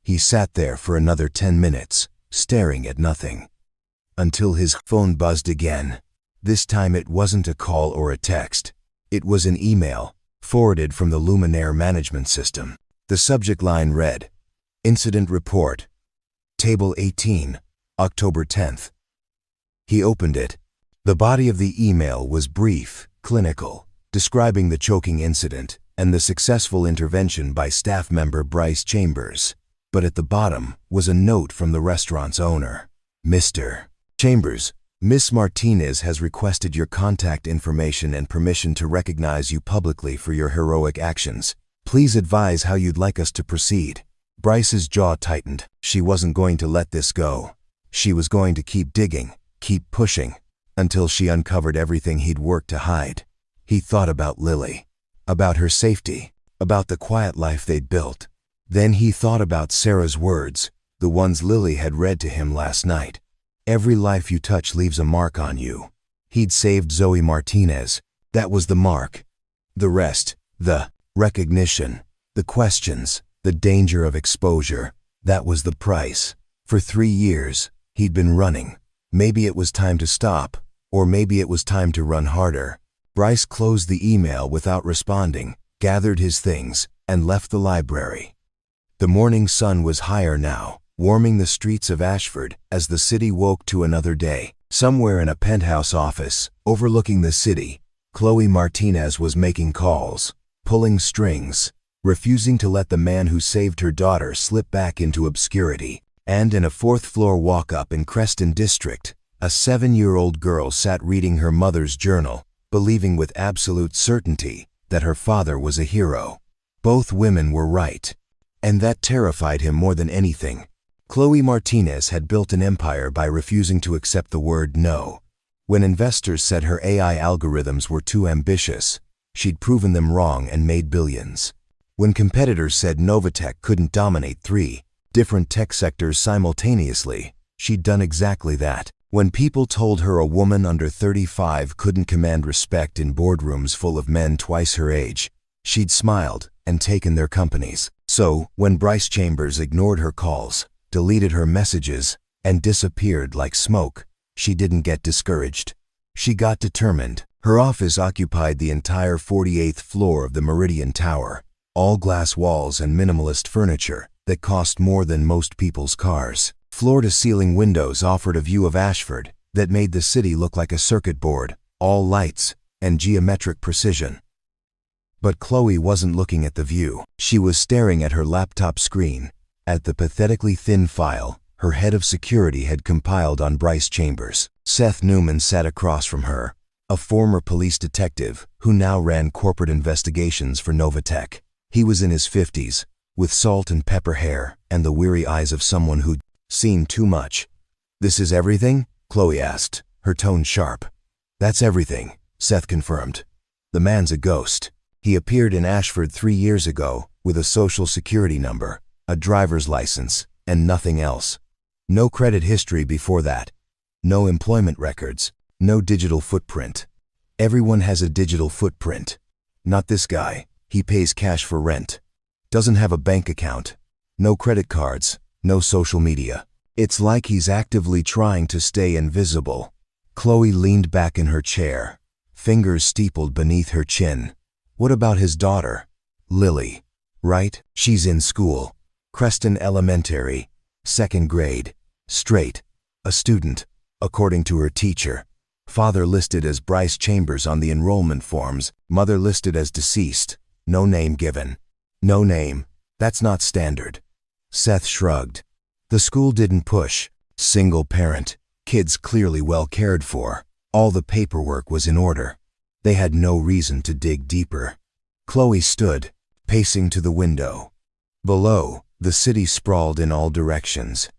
He sat there for another 10 minutes, staring at nothing, until his phone buzzed again. This time it wasn't a call or a text. It was an email, forwarded from the Billionaire management system. The subject line read, "Incident Report, Table 18, October 10th. He opened it. The body of the email was brief, clinical, describing the choking incident and the successful intervention by staff member Bryce Chambers. But at the bottom was a note from the restaurant's owner. "Mr. Chambers, Miss Martinez has requested your contact information and permission to recognize you publicly for your heroic actions. Please advise how you'd like us to proceed. Bryce's jaw tightened. She wasn't going to let this go. She was going to keep digging, keep pushing, until she uncovered everything he'd worked to hide. He thought about Lily, about her safety, about the quiet life they'd built. Then he thought about Sarah's words, the ones Lily had read to him last night. Every life you touch leaves a mark on you. He'd saved Zoe Martinez. That was the mark. The rest, the recognition, the questions, the danger of exposure, that was the price. For 3 years, he'd been running. Maybe it was time to stop, or maybe it was time to run harder. Bryce closed the email without responding, gathered his things, and left the library. The morning sun was higher now, warming the streets of Ashford as the city woke to another day. Somewhere in a penthouse office, overlooking the city, Chloe Martinez was making calls, pulling strings, refusing to let the man who saved her daughter slip back into obscurity. And in a fourth-floor walk-up in Creston District, a 7-year-old girl sat reading her mother's journal, believing with absolute certainty that her father was a hero. Both women were right, and that terrified him more than anything. Chloe Martinez had built an empire by refusing to accept the word no. When investors said her AI algorithms were too ambitious, she'd proven them wrong and made billions. When competitors said Novatech couldn't dominate 3 different tech sectors simultaneously, she'd done exactly that. When people told her a woman under 35 couldn't command respect in boardrooms full of men twice her age, she'd smiled and taken their companies. So, when Bryce Chambers ignored her calls, deleted her messages, and disappeared like smoke, she didn't get discouraged. She got determined. Her office occupied the entire 48th floor of the Meridian Tower, all glass walls and minimalist furniture that cost more than most people's cars. Floor-to-ceiling windows offered a view of Ashford that made the city look like a circuit board, all lights and geometric precision. But Chloe wasn't looking at the view. She was staring at her laptop screen, at the pathetically thin file her head of security had compiled on Bryce Chambers. Seth Newman sat across from her, a former police detective who now ran corporate investigations for Novatech. He was in his 50s, with salt and pepper hair and the weary eyes of someone who'd seen too much. "This is everything?" Chloe asked, her tone sharp. "That's everything," Seth confirmed. "The man's a ghost. He appeared in Ashford 3 years ago with a social security number, a driver's license, and nothing else. No credit history before that. No employment records. No digital footprint. Everyone has a digital footprint. Not this guy. He pays cash for rent. Doesn't have a bank account. No credit cards. No social media. It's like he's actively trying to stay invisible." Chloe leaned back in her chair, fingers steepled beneath her chin. What about his daughter? Lily, right? She's in school. Creston Elementary, 2nd grade. Straight. A student, according to her teacher. Father listed as Bryce Chambers on the enrollment forms, mother listed as deceased. No name given. No name. That's not standard. Seth shrugged. The school didn't push. Single parent. Kids clearly well cared for. All the paperwork was in order. They had no reason to dig deeper. Chloe stood, pacing to the window. Below, the city sprawled in all directions.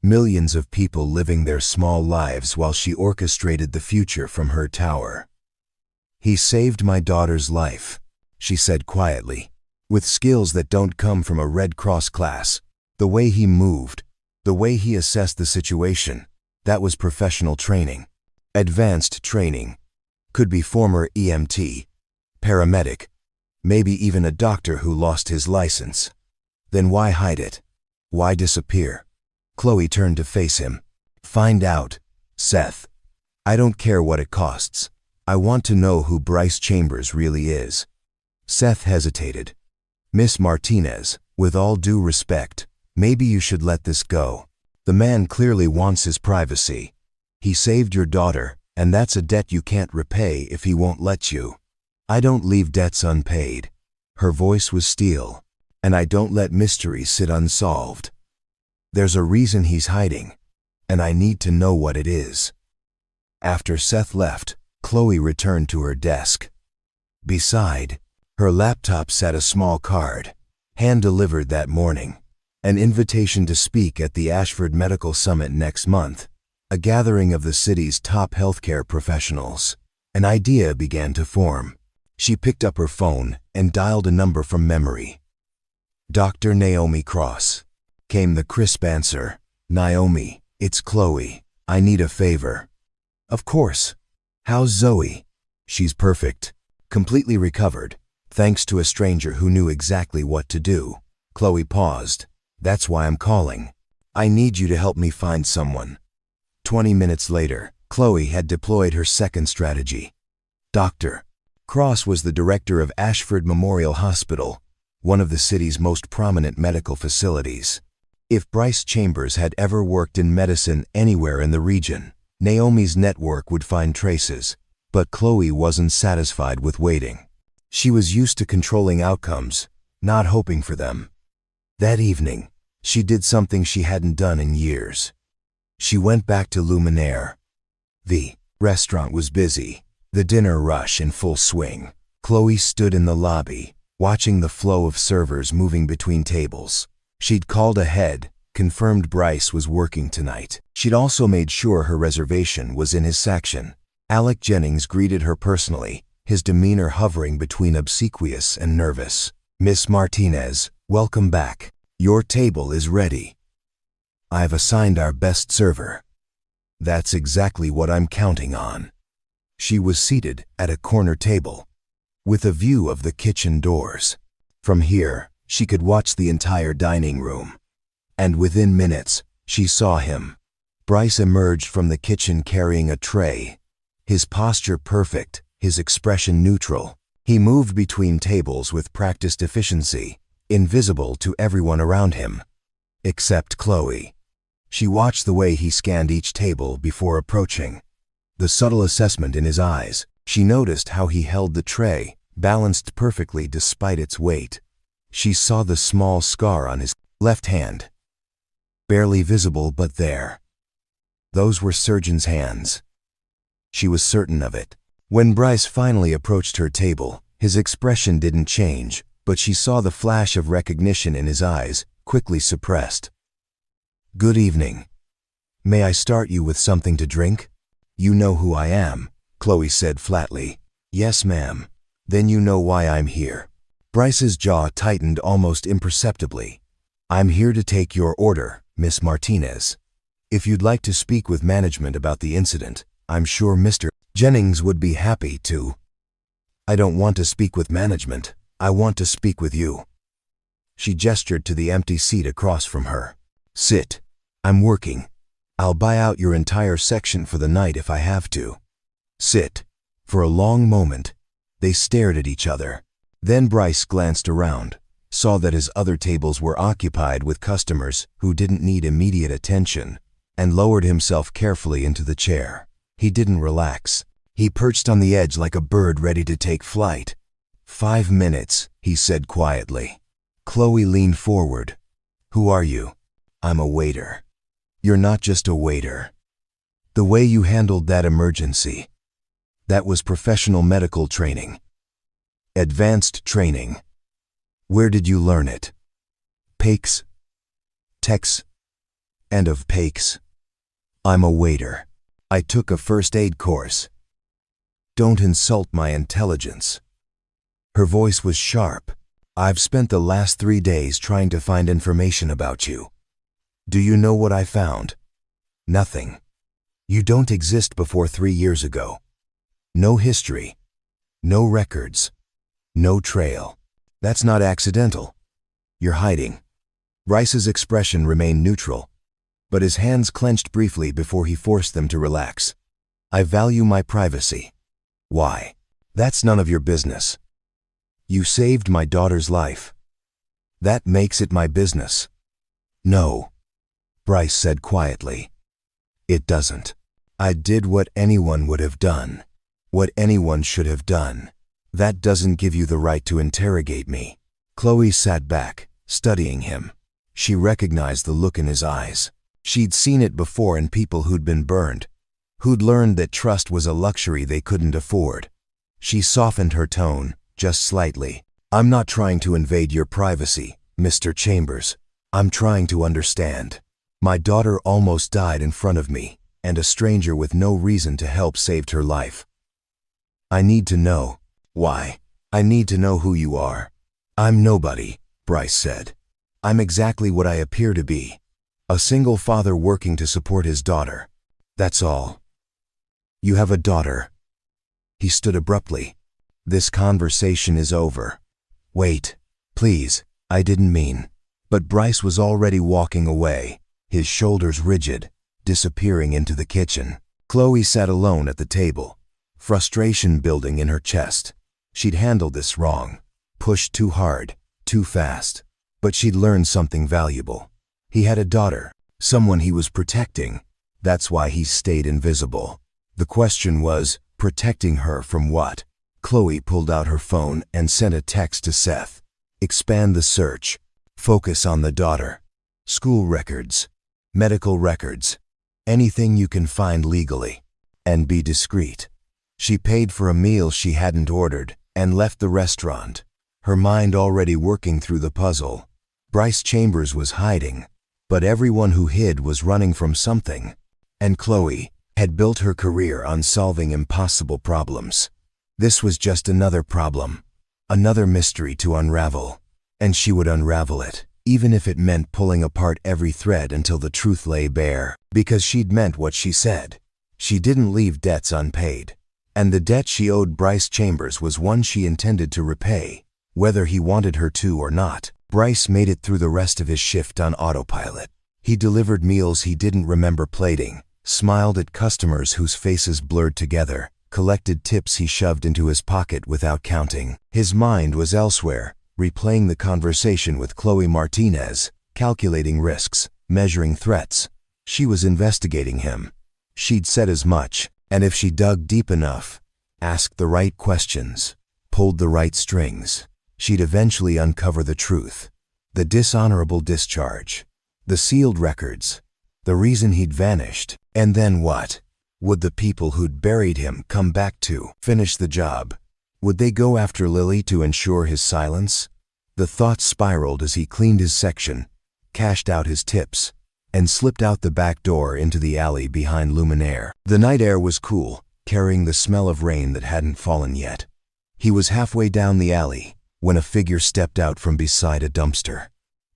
Millions of people living their small lives while she orchestrated the future from her tower. "He saved my daughter's life," she said quietly, with skills that don't come from a Red Cross class. The way he moved, the way he assessed the situation, that was professional training. Advanced training. Could be former EMT, paramedic, maybe even a doctor who lost his license. Then why hide it? Why disappear? Chloe turned to face him. "Find out, Seth. I don't care what it costs. I want to know who Bryce Chambers really is." Seth hesitated. "Miss Martinez, with all due respect, maybe you should let this go. The man clearly wants his privacy. He saved your daughter, and that's a debt you can't repay if he won't let you. I don't leave debts unpaid." Her voice was steel. "And I don't let mysteries sit unsolved. There's a reason he's hiding. and I need to know what it is." After Seth left, Chloe returned to her desk. Beside her laptop sat a small card, hand-delivered that morning, an invitation to speak at the Ashford Medical Summit next month, a gathering of the city's top healthcare professionals. An idea began to form. She picked up her phone and dialed a number from memory. "Dr. Naomi Cross." Came the crisp answer. "Naomi, it's Chloe. I need a favor." "Of course. How's Zoe?" "She's perfect. Completely recovered, thanks to a stranger who knew exactly what to do." Chloe paused. "That's why I'm calling. I need you to help me find someone." 20 minutes later, Chloe had deployed her second strategy. Dr. Cross was the director of Ashford Memorial Hospital, one of the city's most prominent medical facilities. If Bryce Chambers had ever worked in medicine anywhere in the region, Naomi's network would find traces, but Chloe wasn't satisfied with waiting. She was used to controlling outcomes, not hoping for them. That evening, she did something she hadn't done in years. She went back to Billionaire. The restaurant was busy, the dinner rush in full swing. Chloe stood in the lobby, watching the flow of servers moving between tables. She'd called ahead, confirmed Bryce was working tonight. She'd also made sure her reservation was in his section. Alec Jennings greeted her personally, his demeanor hovering between obsequious and nervous. "Miss Martinez, welcome back. Your table is ready. I've assigned our best server." "That's exactly what I'm counting on." She was seated at a corner table, with a view of the kitchen doors. From here, she could watch the entire dining room. And within minutes, she saw him. Bryce emerged from the kitchen carrying a tray, his posture perfect, his expression neutral. He moved between tables with practiced efficiency, invisible to everyone around him, except Chloe. She watched the way he scanned each table before approaching. The subtle assessment in his eyes. She noticed how he held the tray, balanced perfectly despite its weight. She saw the small scar on his left hand. Barely visible, but there. Those were surgeon's hands. She was certain of it. When Bryce finally approached her table, his expression didn't change, but she saw the flash of recognition in his eyes, quickly suppressed. "Good evening. May I start you with something to drink?" "You know who I am," Chloe said flatly. "Yes, ma'am." "Then you know why I'm here." Bryce's jaw tightened almost imperceptibly. "I'm here to take your order, Miss Martinez. If you'd like to speak with management about the incident, I'm sure Mr. Jennings would be happy to." "I don't want to speak with management. I want to speak with you." She gestured to the empty seat across from her. "Sit. I'm working. I'll buy out your entire section for the night if I have to." "Sit." For a long moment, they stared at each other. Then Bryce glanced around, saw that his other tables were occupied with customers who didn't need immediate attention, and lowered himself carefully into the chair. He didn't relax. He perched on the edge like a bird ready to take flight. "5 minutes," he said quietly. Chloe leaned forward. "Who are you?" "I'm a waiter." "You're not just a waiter. The way you handled that emergency, that was professional medical training. Advanced training. Where did you learn it?" "Pakes. Tex. And of Pakes. I'm a waiter. I took a first aid course. Don't insult my intelligence." Her voice was sharp. "I've spent the last 3 days trying to find information about you. Do you know what I found? Nothing. You don't exist before 3 years ago. No history. No records. No trail. That's not accidental. You're hiding." Bryce's expression remained neutral, but his hands clenched briefly before he forced them to relax. "I value my privacy." "Why?" "That's none of your business. You saved my daughter's life. That makes it my business." "No," Bryce said quietly. "It doesn't. I did what anyone would have done, what anyone should have done. That doesn't give you the right to interrogate me." Chloe sat back, studying him. She recognized the look in his eyes. She'd seen it before in people who'd been burned, who'd learned that trust was a luxury they couldn't afford. She softened her tone, just slightly. "I'm not trying to invade your privacy, Mr. Chambers. I'm trying to understand. My daughter almost died in front of me, and a stranger with no reason to help saved her life. I need to know why. I need to know who you are." "I'm nobody," Bryce said. "I'm exactly what I appear to be. A single father working to support his daughter. That's all." "You have a daughter." He stood abruptly. "This conversation is over." "Wait, please, I didn't mean." But Bryce was already walking away, his shoulders rigid, disappearing into the kitchen. Chloe sat alone at the table, frustration building in her chest. She'd handled this wrong, pushed too hard, too fast. But she'd learned something valuable. He had a daughter, someone he was protecting. That's why he stayed invisible. The question was, protecting her from what? Chloe pulled out her phone and sent a text to Seth. "Expand the search. Focus on the daughter. School records, medical records, anything you can find legally. And be discreet." She paid for a meal she hadn't ordered and left the restaurant, her mind already working through the puzzle. Bryce Chambers was hiding, but everyone who hid was running from something. And Chloe had built her career on solving impossible problems. This was just another problem, another mystery to unravel. And she would unravel it, even if it meant pulling apart every thread until the truth lay bare. Because she'd meant what she said. She didn't leave debts unpaid. And the debt she owed Bryce Chambers was one she intended to repay, whether he wanted her to or not. Bryce made it through the rest of his shift on autopilot. He delivered meals he didn't remember plating, smiled at customers whose faces blurred together, collected tips he shoved into his pocket without counting. His mind was elsewhere, replaying the conversation with Chloe Martinez, calculating risks, measuring threats. She was investigating him. She'd said as much, and if she dug deep enough, asked the right questions, pulled the right strings, she'd eventually uncover the truth. The dishonorable discharge, the sealed records, the reason he'd vanished. And then what? Would the people who'd buried him come back to finish the job? Would they go after Lily to ensure his silence? The thoughts spiraled as he cleaned his section, cashed out his tips, and slipped out the back door into the alley behind Luminaire. The night air was cool, carrying the smell of rain that hadn't fallen yet. He was halfway down the alley when a figure stepped out from beside a dumpster.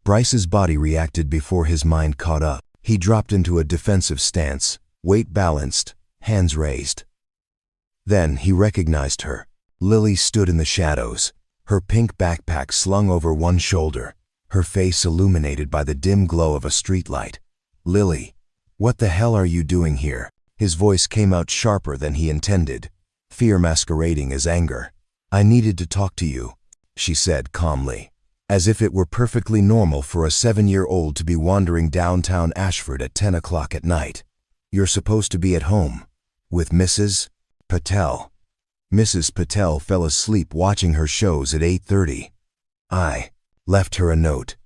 Bryce's body reacted before his mind caught up. He dropped into a defensive stance, weight balanced, hands raised. Then he recognized her. Lily stood in the shadows, her pink backpack slung over one shoulder, her face illuminated by the dim glow of a streetlight. "Lily, what the hell are you doing here?" His voice came out sharper than he intended, fear masquerading as anger. "I needed to talk to you," she said calmly, as if it were perfectly normal for a 7-year-old to be wandering downtown Ashford at 10 o'clock at night. "You're supposed to be at home, with Mrs. Patel." Mrs. Patel fell asleep watching her shows at 8:30. "I left her a note."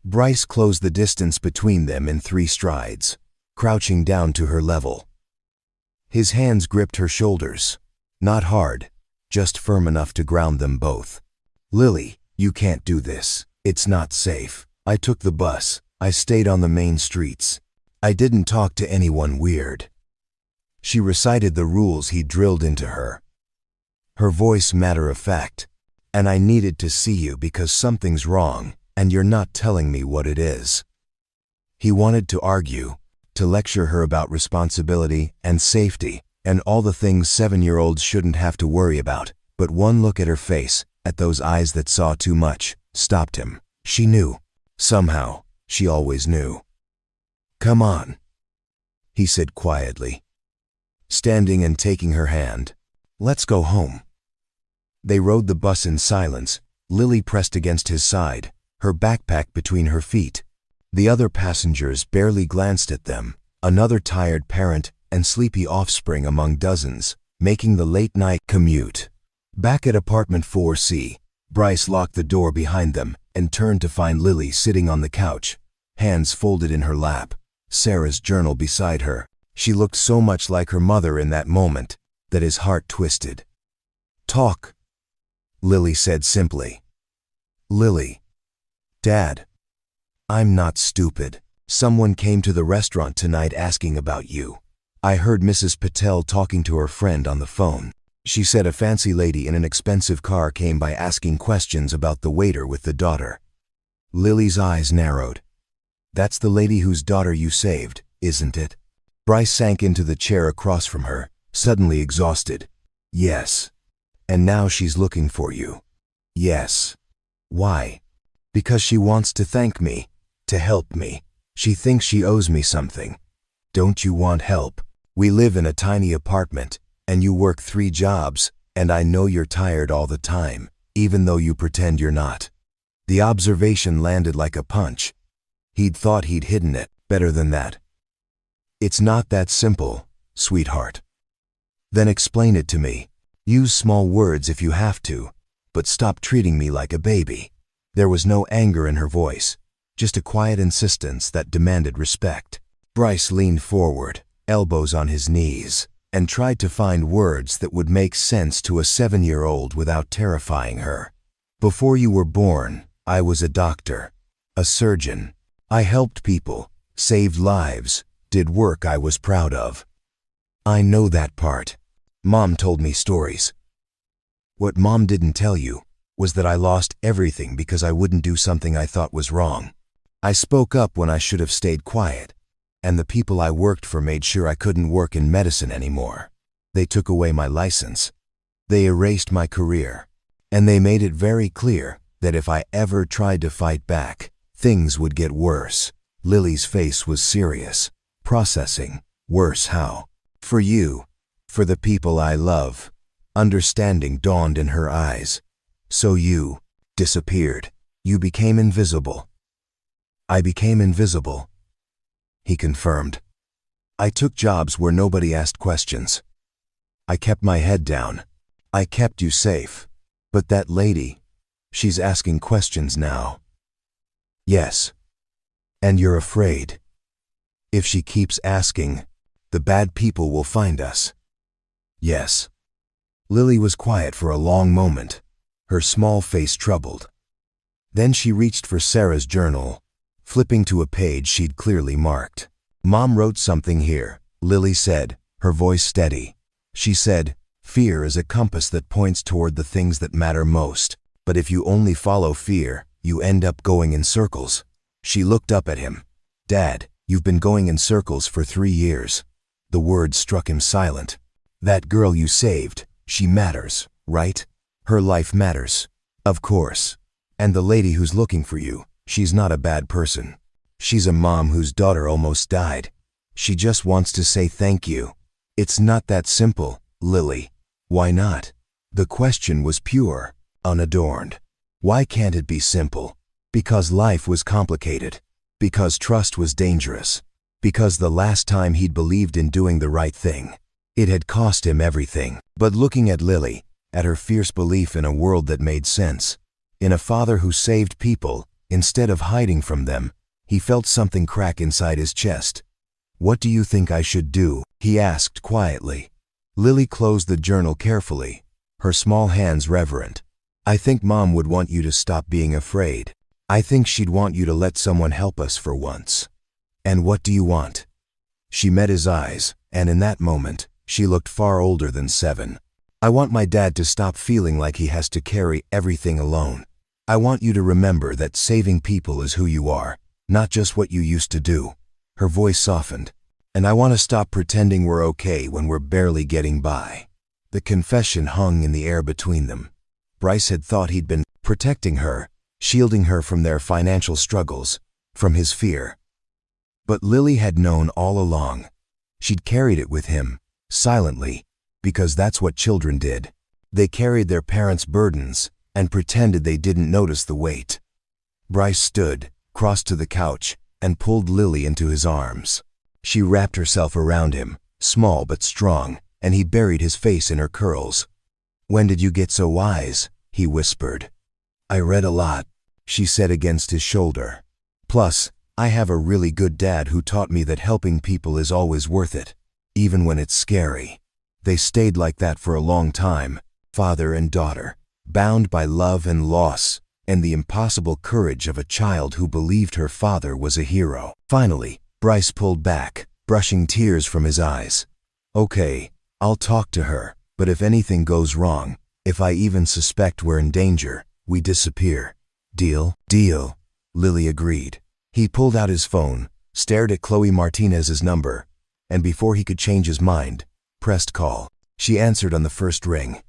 Bryce closed the distance between them in 3 strides, crouching down to her level. His hands gripped her shoulders, not hard, just firm enough to ground them both. "Lily, you can't do this. It's not safe. I took the bus. I stayed on the main streets. I didn't talk to anyone weird." She recited the rules he drilled into her, her voice matter of fact. "And I needed to see you because something's wrong, and you're not telling me what it is." He wanted to argue, to lecture her about responsibility and safety and all the things 7-year-olds shouldn't have to worry about, but one look at her face, at those eyes that saw too much, stopped him. She knew. Somehow, she always knew. "Come on," he said quietly, standing and taking her hand. "Let's go home." They rode the bus in silence, Lily pressed against his side, her backpack between her feet. The other passengers barely glanced at them, another tired parent and sleepy offspring among dozens, making the late-night commute. Back at apartment 4C, Bryce locked the door behind them and turned to find Lily sitting on the couch, hands folded in her lap, Sarah's journal beside her. She looked so much like her mother in that moment that his heart twisted. "Talk," Lily said simply. "Lily." "Dad." "I'm not stupid. Someone came to the restaurant tonight asking about you. I heard Mrs. Patel talking to her friend on the phone. She said a fancy lady in an expensive car came by asking questions about the waiter with the daughter." Lily's eyes narrowed. "That's the lady whose daughter you saved, isn't it?" Bryce sank into the chair across from her, suddenly exhausted. "Yes. And now she's looking for you." "Yes." "Why?" "Because she wants to thank me, to help me. She thinks she owes me something." "Don't you want help? We live in a tiny apartment, and you work 3 jobs, and I know you're tired all the time, even though you pretend you're not." The observation landed like a punch. He'd thought he'd hidden it better than that. "It's not that simple, sweetheart." "Then explain it to me. Use small words if you have to, but stop treating me like a baby." There was no anger in her voice, just a quiet insistence that demanded respect. Bryce leaned forward, elbows on his knees, and tried to find words that would make sense to a 7-year-old without terrifying her. "Before you were born, I was a doctor, a surgeon. I helped people, saved lives, did work I was proud of. I know that part. Mom told me stories. What Mom didn't tell you was that I lost everything because I wouldn't do something I thought was wrong. I spoke up when I should have stayed quiet, and the people I worked for made sure I couldn't work in medicine anymore. They took away my license. They erased my career, and they made it very clear that if I ever tried to fight back, things would get worse." Lily's face was serious, processing. "Worse how?" "For you, for the people I love." Understanding dawned in her eyes. "So you disappeared. You became invisible." "I became invisible," he confirmed. "I took jobs where nobody asked questions. I kept my head down. I kept you safe. But that lady, she's asking questions now." "Yes. And you're afraid. If she keeps asking, the bad people will find us." "Yes." Lily was quiet for a long moment, her small face troubled. Then she reached for Sarah's journal, flipping to a page she'd clearly marked. "Mom wrote something here," Lily said, her voice steady. She said, "Fear is a compass that points toward the things that matter most. But if you only follow fear, you end up going in circles." She looked up at him. "Dad, you've been going in circles for 3 years." The words struck him silent. "That girl you saved, she matters, right? Her life matters." "Of course. And the lady who's looking for you, she's not a bad person. She's a mom whose daughter almost died. She just wants to say thank you." "It's not that simple, Lily." "Why not?" The question was pure, unadorned. Why can't it be simple? Because life was complicated. Because trust was dangerous. Because the last time he'd believed in doing the right thing, it had cost him everything. But looking at Lily, at her fierce belief in a world that made sense, in a father who saved people instead of hiding from them, he felt something crack inside his chest. "What do you think I should do?" he asked quietly. Lily closed the journal carefully, her small hands reverent. "I think Mom would want you to stop being afraid. I think she'd want you to let someone help us for once." "And what do you want?" She met his eyes, and in that moment, she looked far older than 7. "I want my dad to stop feeling like he has to carry everything alone. I want you to remember that saving people is who you are, not just what you used to do." Her voice softened. "And I want to stop pretending we're okay when we're barely getting by." The confession hung in the air between them. Bryce had thought he'd been protecting her, shielding her from their financial struggles, from his fear. But Lily had known all along. She'd carried it with him, silently, because that's what children did. They carried their parents' burdens and pretended they didn't notice the weight. Bryce stood, crossed to the couch, and pulled Lily into his arms. She wrapped herself around him, small but strong, and he buried his face in her curls. "When did you get so wise?" he whispered. "I read a lot," she said against his shoulder. "Plus, I have a really good dad who taught me that helping people is always worth it, even when it's scary. They stayed like that for a long time, father and daughter, bound by love and loss, and the impossible courage of a child who believed her father was a hero. Finally, Bryce pulled back, brushing tears from his eyes. Okay, I'll talk to her, but if anything goes wrong, if I even suspect we're in danger, we disappear. Deal? Deal, Lily agreed. He pulled out his phone, stared at Chloe Martinez's number, and before he could change his mind, pressed call. She answered on the first ring.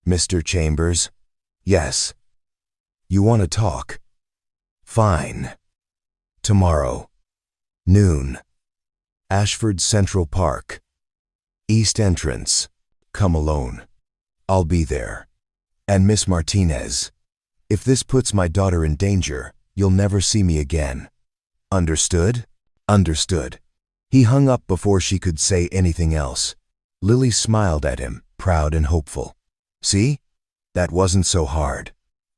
Mr. Chambers? Yes. You want to talk? Fine. Tomorrow. Noon. Ashford Central Park. East entrance. Come alone. I'll be there. And Miss Martinez, if this puts my daughter in danger, you'll never see me again. Understood? Understood. He hung up before she could say anything else. Lily smiled at him, proud and hopeful. See? That wasn't so hard.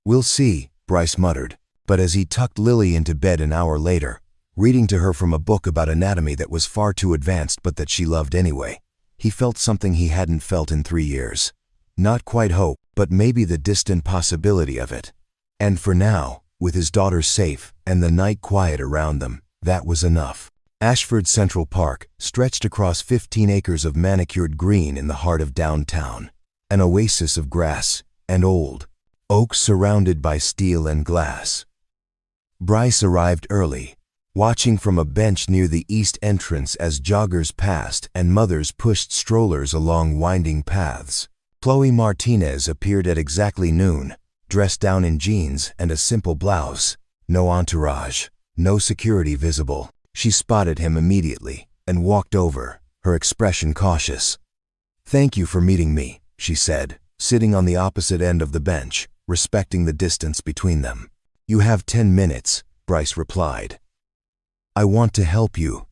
We'll see, Bryce muttered, but as he tucked Lily into bed an hour later, reading to her from a book about anatomy that was far too advanced but that she loved anyway, he felt something he hadn't felt in 3 years. Not quite hope, but maybe the distant possibility of it. And for now, with his daughter safe and the night quiet around them, that was enough. Ashford Central Park stretched across 15 acres of manicured green in the heart of downtown, an oasis of grass and old oaks surrounded by steel and glass. Bryce arrived early, watching from a bench near the east entrance as joggers passed and mothers pushed strollers along winding paths. Chloe Martinez appeared at exactly noon, dressed down in jeans and a simple blouse. No entourage, no security visible. She spotted him immediately and walked over, her expression cautious. Thank you for meeting me, she said, sitting on the opposite end of the bench, respecting the distance between them. You have 10 minutes, Bryce replied. I want to help you.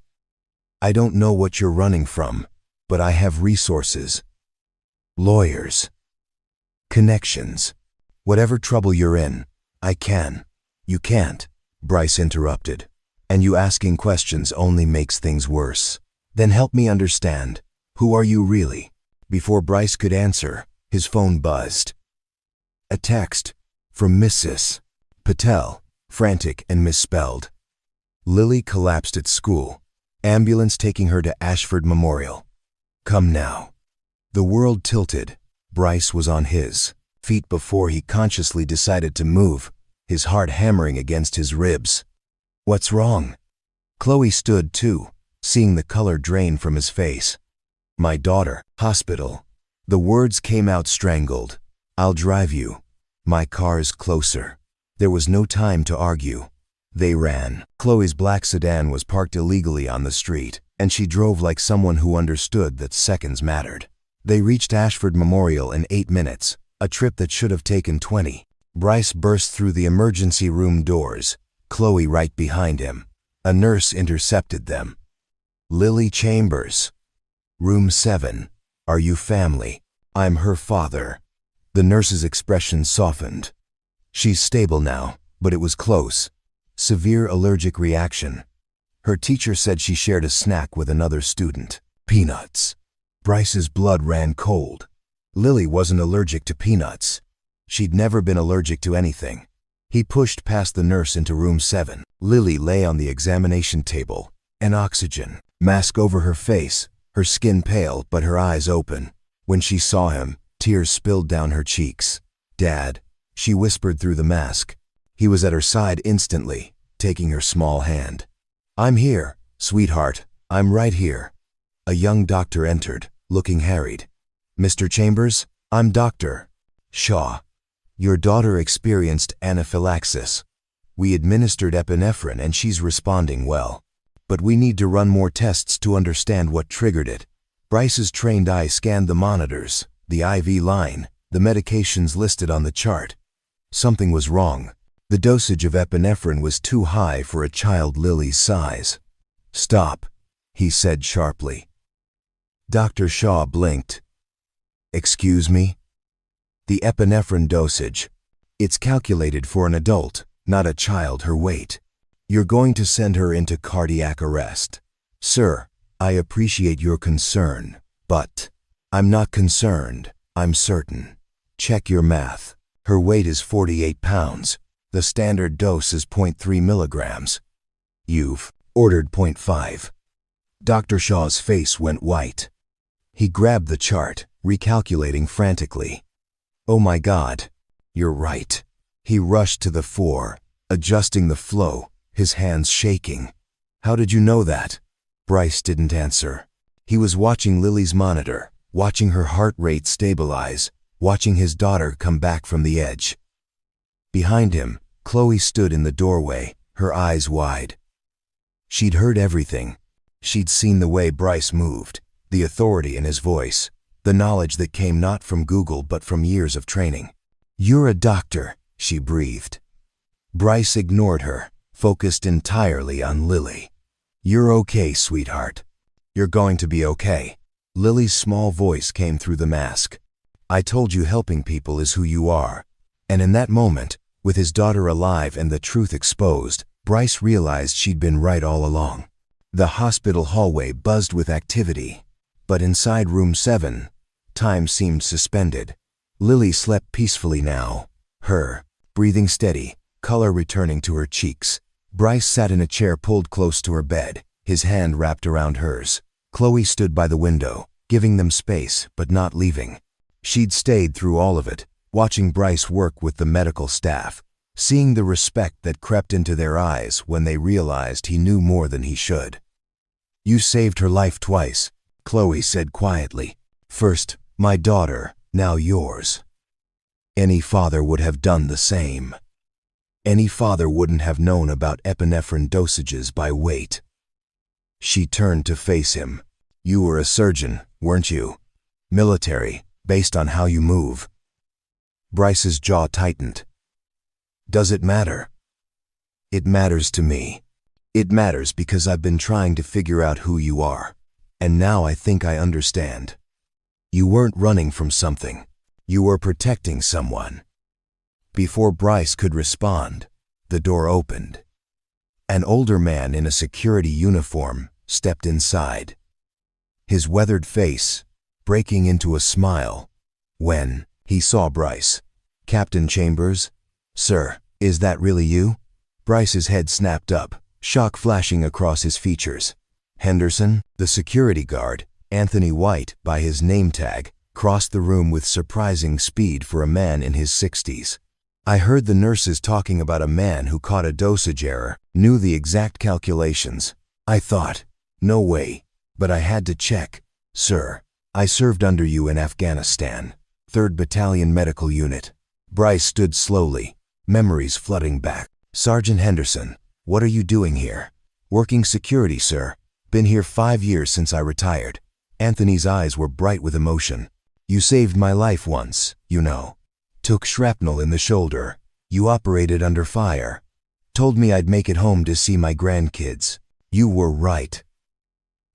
I don't know what you're running from, but I have resources. Lawyers. Connections. Whatever trouble you're in, I can. You can't, Bryce interrupted. And you asking questions only makes things worse. Then help me understand. Who are you really? Before Bryce could answer, his phone buzzed. A text from Mrs. Patel, frantic and misspelled. Lily collapsed at school. Ambulance taking her to Ashford Memorial. Come now. The world tilted. Bryce was on his feet before he consciously decided to move, his heart hammering against his ribs. What's wrong? Chloe stood too, seeing the color drain from his face. My daughter, hospital. The words came out strangled. I'll drive you. My car is closer. There was no time to argue. They ran. Chloe's black sedan was parked illegally on the street, and she drove like someone who understood that seconds mattered. They reached Ashford Memorial in 8 minutes, a trip that should have taken 20. Bryce burst through the emergency room doors, Chloe right behind him. A nurse intercepted them. Lily Chambers. Room 7. Are you family? I'm her father. The nurse's expression softened. She's stable now, but it was close. Severe allergic reaction. Her teacher said she shared a snack with another student. Peanuts. Bryce's blood ran cold. Lily wasn't allergic to peanuts. She'd never been allergic to anything. He pushed past the nurse into room 7. Lily lay on the examination table, an oxygen mask over her face, her skin pale but her eyes open. When she saw him, tears spilled down her cheeks. Dad, she whispered through the mask. He was at her side instantly, taking her small hand. I'm here, sweetheart, I'm right here. A young doctor entered, looking harried. Mr. Chambers, I'm Dr. Shaw. Your daughter experienced anaphylaxis. We administered epinephrine and she's responding well. But we need to run more tests to understand what triggered it. Bryce's trained eye scanned the monitors, the IV line, the medications listed on the chart. Something was wrong. The dosage of epinephrine was too high for a child Lily's size. Stop, he said sharply. Dr. Shaw blinked. Excuse me? The epinephrine dosage. It's calculated for an adult, not a child her weight. You're going to send her into cardiac arrest. Sir, I appreciate your concern, but I'm not concerned, I'm certain. Check your math. Her weight is 48 pounds. The standard dose is 0.3 milligrams. You've ordered 0.5. Dr. Shaw's face went white. He grabbed the chart, recalculating frantically. Oh my God, you're right. He rushed to the fore, adjusting the flow, his hands shaking. How did you know that? Bryce didn't answer. He was watching Lily's monitor, watching her heart rate stabilize, watching his daughter come back from the edge. Behind him, Chloe stood in the doorway, her eyes wide. She'd heard everything. She'd seen the way Bryce moved, the authority in his voice, the knowledge that came not from Google but from years of training. You're a doctor, she breathed. Bryce ignored her, focused entirely on Lily. You're okay, sweetheart. You're going to be okay. Lily's small voice came through the mask. I told you helping people is who you are. And in that moment, with his daughter alive and the truth exposed, Bryce realized she'd been right all along. The hospital hallway buzzed with activity, but inside room 7, time seemed suspended. Lily slept peacefully now, her breathing steady, color returning to her cheeks. Bryce sat in a chair pulled close to her bed, his hand wrapped around hers. Chloe stood by the window, giving them space but not leaving. She'd stayed through all of it, watching Bryce work with the medical staff, seeing the respect that crept into their eyes when they realized he knew more than he should. You saved her life twice, Chloe said quietly. First, my daughter, now yours. Any father would have done the same. Any father wouldn't have known about epinephrine dosages by weight. She turned to face him. You were a surgeon, weren't you? Military, based on how you move. Bryce's jaw tightened. Does it matter? It matters to me. It matters because I've been trying to figure out who you are. And now I think I understand. You weren't running from something. You were protecting someone. Before Bryce could respond, the door opened. An older man in a security uniform stepped inside. His weathered face breaking into a smile when he saw Bryce. Captain Chambers? Sir, is that really you? Bryce's head snapped up, shock flashing across his features. Henderson, the security guard, Anthony White by his name tag, crossed the room with surprising speed for a man in his 60s. I heard the nurses talking about a man who caught a dosage error, knew the exact calculations. I thought, no way, but I had to check. Sir, I served under you in Afghanistan, 3rd Battalion Medical Unit. Bryce stood slowly, memories flooding back. Sergeant Henderson, what are you doing here? Working security, sir. Been here 5 years since I retired. Anthony's eyes were bright with emotion. You saved my life once, you know. Took shrapnel in the shoulder. You operated under fire. Told me I'd make it home to see my grandkids. You were right.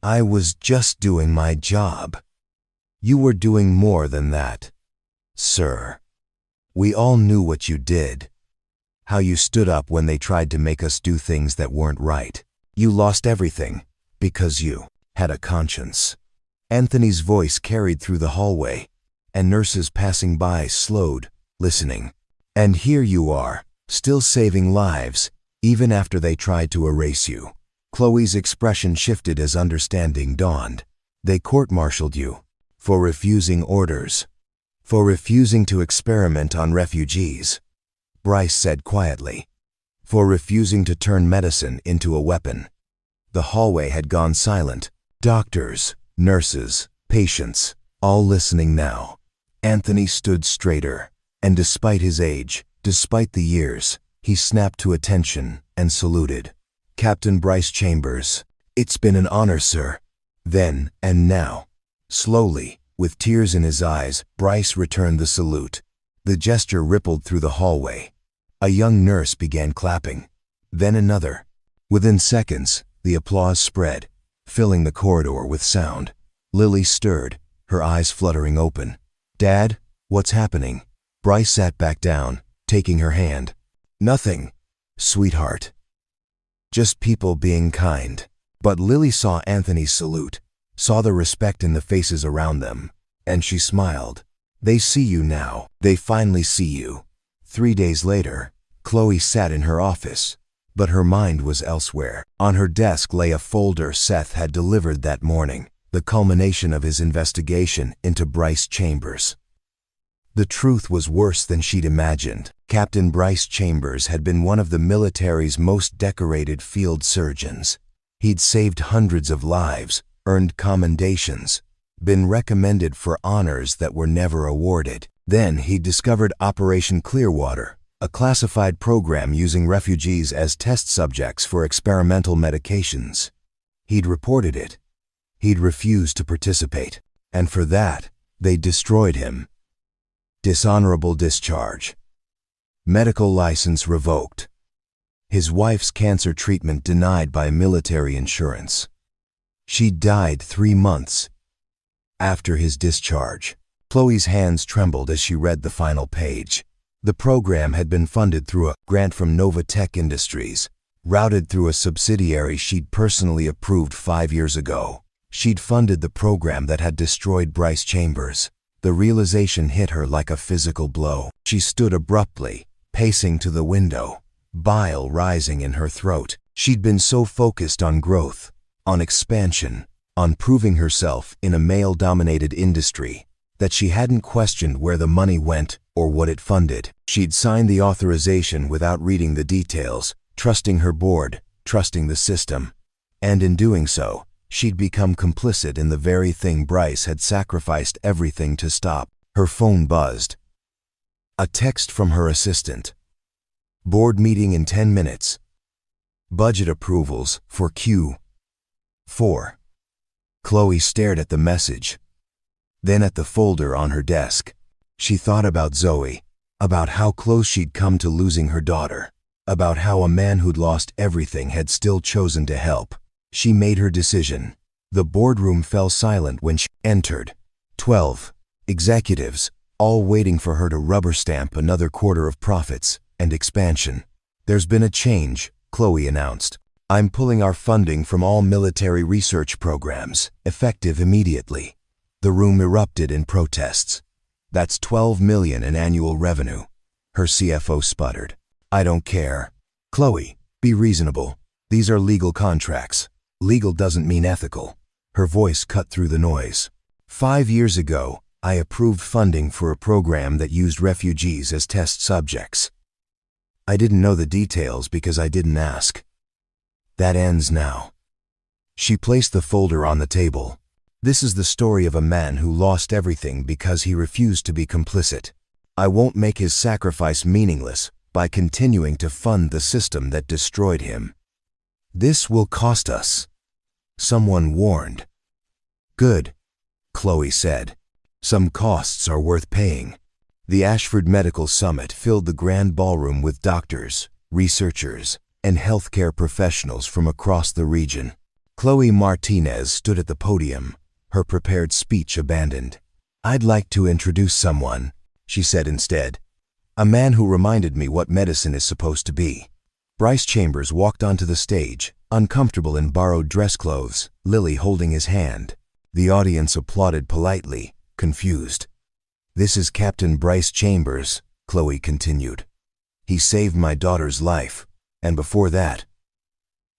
I was just doing my job. You were doing more than that, sir. We all knew what you did. How you stood up when they tried to make us do things that weren't right. You lost everything because you had a conscience. Anthony's voice carried through the hallway, and nurses passing by slowed, listening. And here you are, still saving lives, even after they tried to erase you. Chloe's expression shifted as understanding dawned. They court-martialed you for refusing orders, for refusing to experiment on refugees. Bryce said quietly, for refusing to turn medicine into a weapon. The hallway had gone silent. Doctors, nurses, patients, all listening now. Anthony stood straighter, and despite his age, despite the years, he snapped to attention and saluted. Captain Bryce Chambers, it's been an honor, sir. Then and now. Slowly, with tears in his eyes, Bryce returned the salute. The gesture rippled through the hallway. A young nurse began clapping. Then another. Within seconds, the applause spread, filling the corridor with sound. Lily stirred, her eyes fluttering open. Dad, what's happening? Bryce sat back down, taking her hand. Nothing, sweetheart. Just people being kind. But Lily saw Anthony's salute, saw the respect in the faces around them, and she smiled. They see you now. They finally see you. 3 days later, Chloe sat in her office, but her mind was elsewhere. On her desk lay a folder Seth had delivered that morning, the culmination of his investigation into Bryce Chambers. The truth was worse than she'd imagined. Captain Bryce Chambers had been one of the military's most decorated field surgeons. He'd saved hundreds of lives, earned commendations, been recommended for honors that were never awarded. Then he discovered Operation Clearwater, a classified program using refugees as test subjects for experimental medications. He'd reported it. He'd refused to participate, and for that, they destroyed him. Dishonorable discharge. Medical license revoked. His wife's cancer treatment denied by military insurance. She died 3 months after his discharge. Chloe's hands trembled as she read the final page. The program had been funded through a grant from Nova Tech Industries, routed through a subsidiary she'd personally approved 5 years ago. She'd funded the program that had destroyed Bryce Chambers. The realization hit her like a physical blow. She stood abruptly, pacing to the window, bile rising in her throat. She'd been so focused on growth, on expansion, on proving herself in a male-dominated industry, that she hadn't questioned where the money went or what it funded. She'd signed the authorization without reading the details, trusting her board, trusting the system. And in doing so, she'd become complicit in the very thing Bryce had sacrificed everything to stop. Her phone buzzed. A text from her assistant. Board meeting in 10 minutes. Budget approvals for Q4. Chloe stared at the message, then at the folder on her desk. She thought about Zoe, about how close she'd come to losing her daughter, about how a man who'd lost everything had still chosen to help. She made her decision. The boardroom fell silent when she entered. 12 executives, all waiting for her to rubber stamp another quarter of profits and expansion. There's been a change, Chloe announced. I'm pulling our funding from all military research programs, effective immediately. The room erupted in protests. That's $12 million in annual revenue. Her CFO sputtered. I don't care. Chloe, be reasonable. These are legal contracts. Legal doesn't mean ethical. Her voice cut through the noise. 5 years ago, I approved funding for a program that used refugees as test subjects. I didn't know the details because I didn't ask. That ends now. She placed the folder on the table. This is the story of a man who lost everything because he refused to be complicit. I won't make his sacrifice meaningless by continuing to fund the system that destroyed him. This will cost us. Someone warned. Good, Chloe said. Some costs are worth paying. The Ashford Medical Summit filled the grand ballroom with doctors, researchers, and healthcare professionals from across the region. Chloe Martinez stood at the podium, her prepared speech abandoned. I'd like to introduce someone, she said instead. A man who reminded me what medicine is supposed to be. Bryce Chambers walked onto the stage, uncomfortable in borrowed dress clothes, Lily holding his hand. The audience applauded politely, confused. This is Captain Bryce Chambers, Chloe continued. He saved my daughter's life, and before that,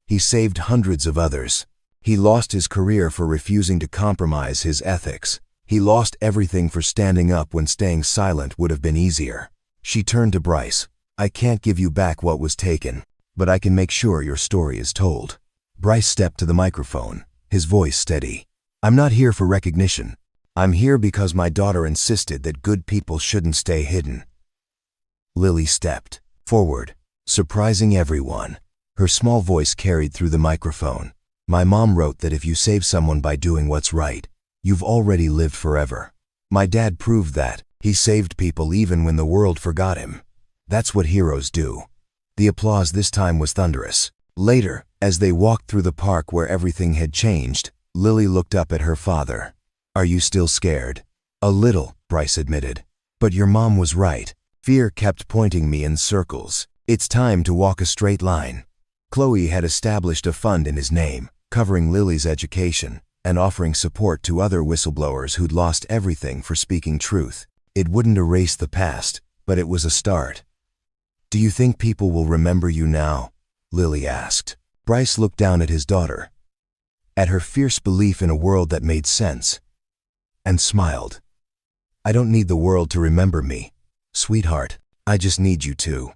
he saved hundreds of others. He lost his career for refusing to compromise his ethics. He lost everything for standing up when staying silent would have been easier. She turned to Bryce. I can't give you back what was taken, but I can make sure your story is told. Bryce stepped to the microphone, his voice steady. I'm not here for recognition. I'm here because my daughter insisted that good people shouldn't stay hidden. Lily stepped forward, surprising everyone. Her small voice carried through the microphone. My mom wrote that if you save someone by doing what's right, you've already lived forever. My dad proved that. He saved people even when the world forgot him. That's what heroes do. The applause this time was thunderous. Later, as they walked through the park where everything had changed, Lily looked up at her father. Are you still scared? A little, Bryce admitted. But your mom was right. Fear kept pointing me in circles. It's time to walk a straight line. Chloe had established a fund in his name, covering Lily's education and offering support to other whistleblowers who'd lost everything for speaking truth. It wouldn't erase the past, but it was a start. "Do you think people will remember you now?" Lily asked. Bryce looked down at his daughter, at her fierce belief in a world that made sense, and smiled. "I don't need the world to remember me, sweetheart. I just need you to."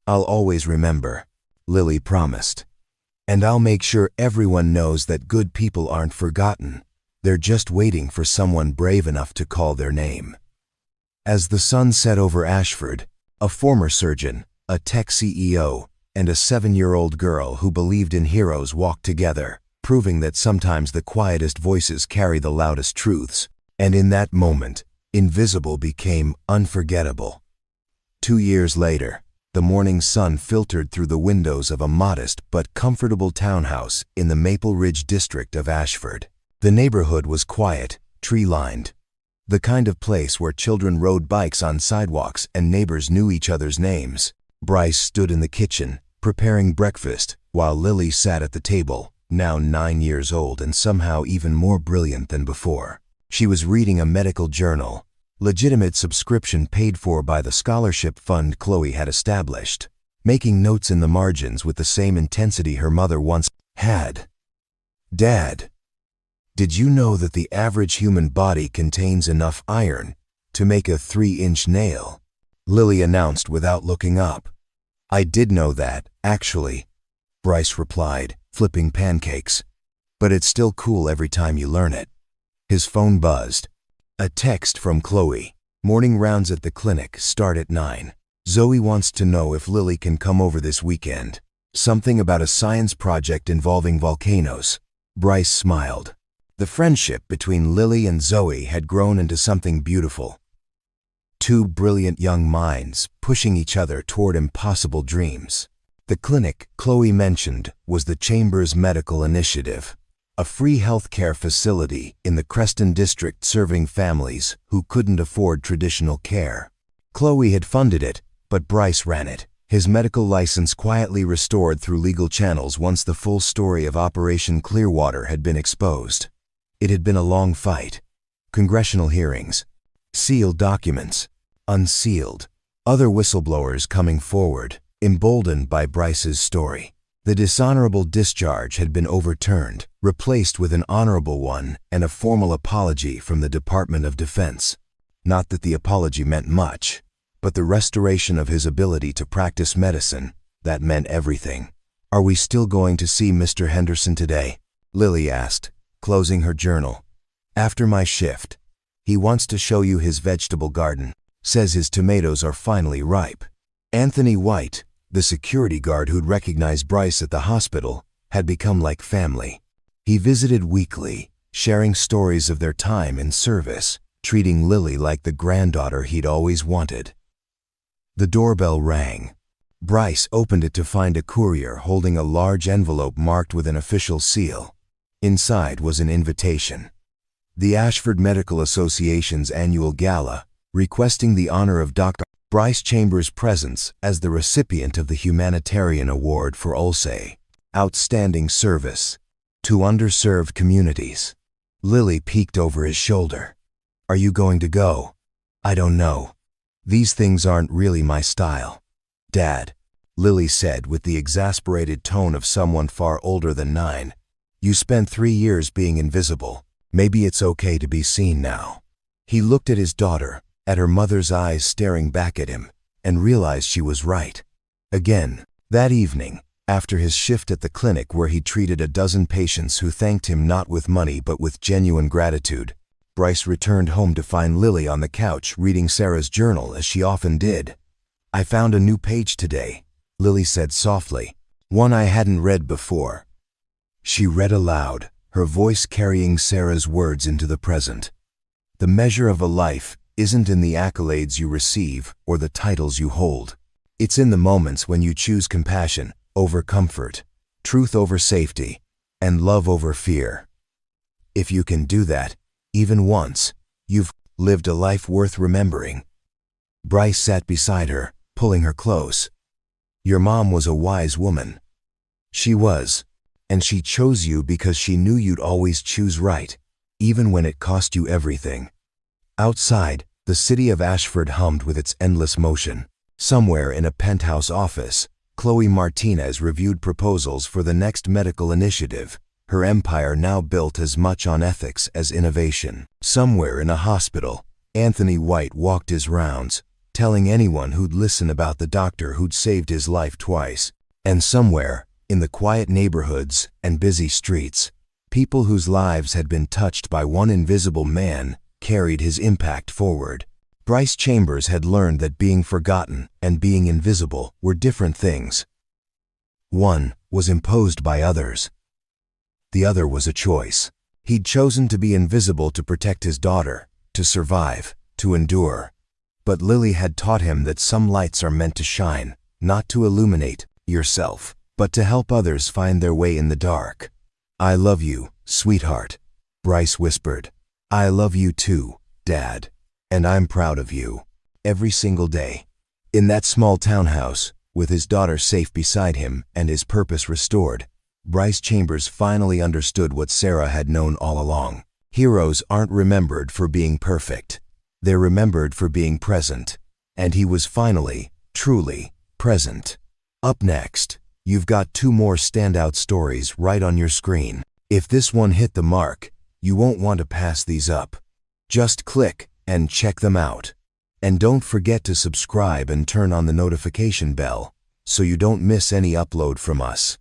"I'll always remember," Lily promised. "And I'll make sure everyone knows that good people aren't forgotten. They're just waiting for someone brave enough to call their name." As the sun set over Ashford, a former surgeon, a tech CEO, and a 7-year-old girl who believed in heroes walked together, proving that sometimes the quietest voices carry the loudest truths. And in that moment, invisible became unforgettable. 2 years later, the morning sun filtered through the windows of a modest but comfortable townhouse in the Maple Ridge district of Ashford. The neighborhood was quiet, tree-lined, the kind of place where children rode bikes on sidewalks and neighbors knew each other's names. Bryce stood in the kitchen, preparing breakfast, while Lily sat at the table, now 9 years old and somehow even more brilliant than before. She was reading a medical journal, legitimate subscription paid for by the scholarship fund Chloe had established, making notes in the margins with the same intensity her mother once had. "Dad, did you know that the average human body contains enough iron to make a 3-inch nail?" Lily announced without looking up. "I did know that, actually," Bryce replied, flipping pancakes. "But it's still cool every time you learn it." His phone buzzed. A text from Chloe. "Morning rounds at the clinic start at 9. Zoe wants to know if Lily can come over this weekend. Something about a science project involving volcanoes." Bryce smiled. The friendship between Lily and Zoe had grown into something beautiful. Two brilliant young minds pushing each other toward impossible dreams. The clinic Chloe mentioned was the Chamber's Medical Initiative, a free healthcare facility in the Creston district serving families who couldn't afford traditional care. Chloe had funded it, but Bryce ran it, his medical license quietly restored through legal channels once the full story of Operation Clearwater had been exposed. It had been a long fight. Congressional hearings, sealed documents, unsealed, other whistleblowers coming forward, emboldened by Bryce's story. The dishonorable discharge had been overturned, replaced with an honorable one and a formal apology from the Department of Defense. Not that the apology meant much, but the restoration of his ability to practice medicine, that meant everything. "Are we still going to see Mr. Henderson today?" Lily asked, closing her journal. "After my shift. He wants to show you his vegetable garden. Says his tomatoes are finally ripe." Anthony White, the security guard who'd recognized Bryce at the hospital, had become like family. He visited weekly, sharing stories of their time in service, treating Lily like the granddaughter he'd always wanted. The doorbell rang. Bryce opened it to find a courier holding a large envelope marked with an official seal. Inside was an invitation. The Ashford Medical Association's annual gala, requesting the honor of Dr. Bryce Chambers' presence as the recipient of the Humanitarian Award for ULSE, Outstanding Service to Underserved Communities. Lily peeked over his shoulder. "Are you going to go?" "I don't know. These things aren't really my style." "Dad," Lily said with the exasperated tone of someone far older than 9, "you spent 3 years being invisible. Maybe it's okay to be seen now." He looked at his daughter, at her mother's eyes staring back at him, and realized she was right. Again, that evening, after his shift at the clinic where he treated a dozen patients who thanked him not with money but with genuine gratitude, Bryce returned home to find Lily on the couch reading Sarah's journal as she often did. "I found a new page today," Lily said softly, "one I hadn't read before." She read aloud, her voice carrying Sarah's words into the present. "The measure of a life isn't in the accolades you receive or the titles you hold. It's in the moments when you choose compassion over comfort, truth over safety, and love over fear. If you can do that, even once, you've lived a life worth remembering." Bryce sat beside her, pulling her close. "Your mom was a wise woman." She was. And she chose you because she knew you'd always choose right, even when it cost you everything. Outside, the city of Ashford hummed with its endless motion. Somewhere in a penthouse office, Chloe Martinez reviewed proposals for the next medical initiative, her empire now built as much on ethics as innovation. Somewhere in a hospital, Anthony White walked his rounds, telling anyone who'd listen about the doctor who'd saved his life twice. And somewhere, in the quiet neighborhoods and busy streets, people whose lives had been touched by one invisible man carried his impact forward. Bryce Chambers had learned that being forgotten and being invisible were different things. One was imposed by others. The other was a choice. He'd chosen to be invisible to protect his daughter, to survive, to endure. But Lily had taught him that some lights are meant to shine, not to illuminate yourself, but to help others find their way in the dark. "I love you, sweetheart," Bryce whispered. "I love you too, Dad. And I'm proud of you." Every single day. In that small townhouse, with his daughter safe beside him and his purpose restored, Bryce Chambers finally understood what Sarah had known all along. Heroes aren't remembered for being perfect. They're remembered for being present. And he was finally, truly, present. Up next, you've got 2 more standout stories right on your screen. If this one hit the mark, you won't want to pass these up. Just click and check them out. And don't forget to subscribe and turn on the notification bell so you don't miss any upload from us.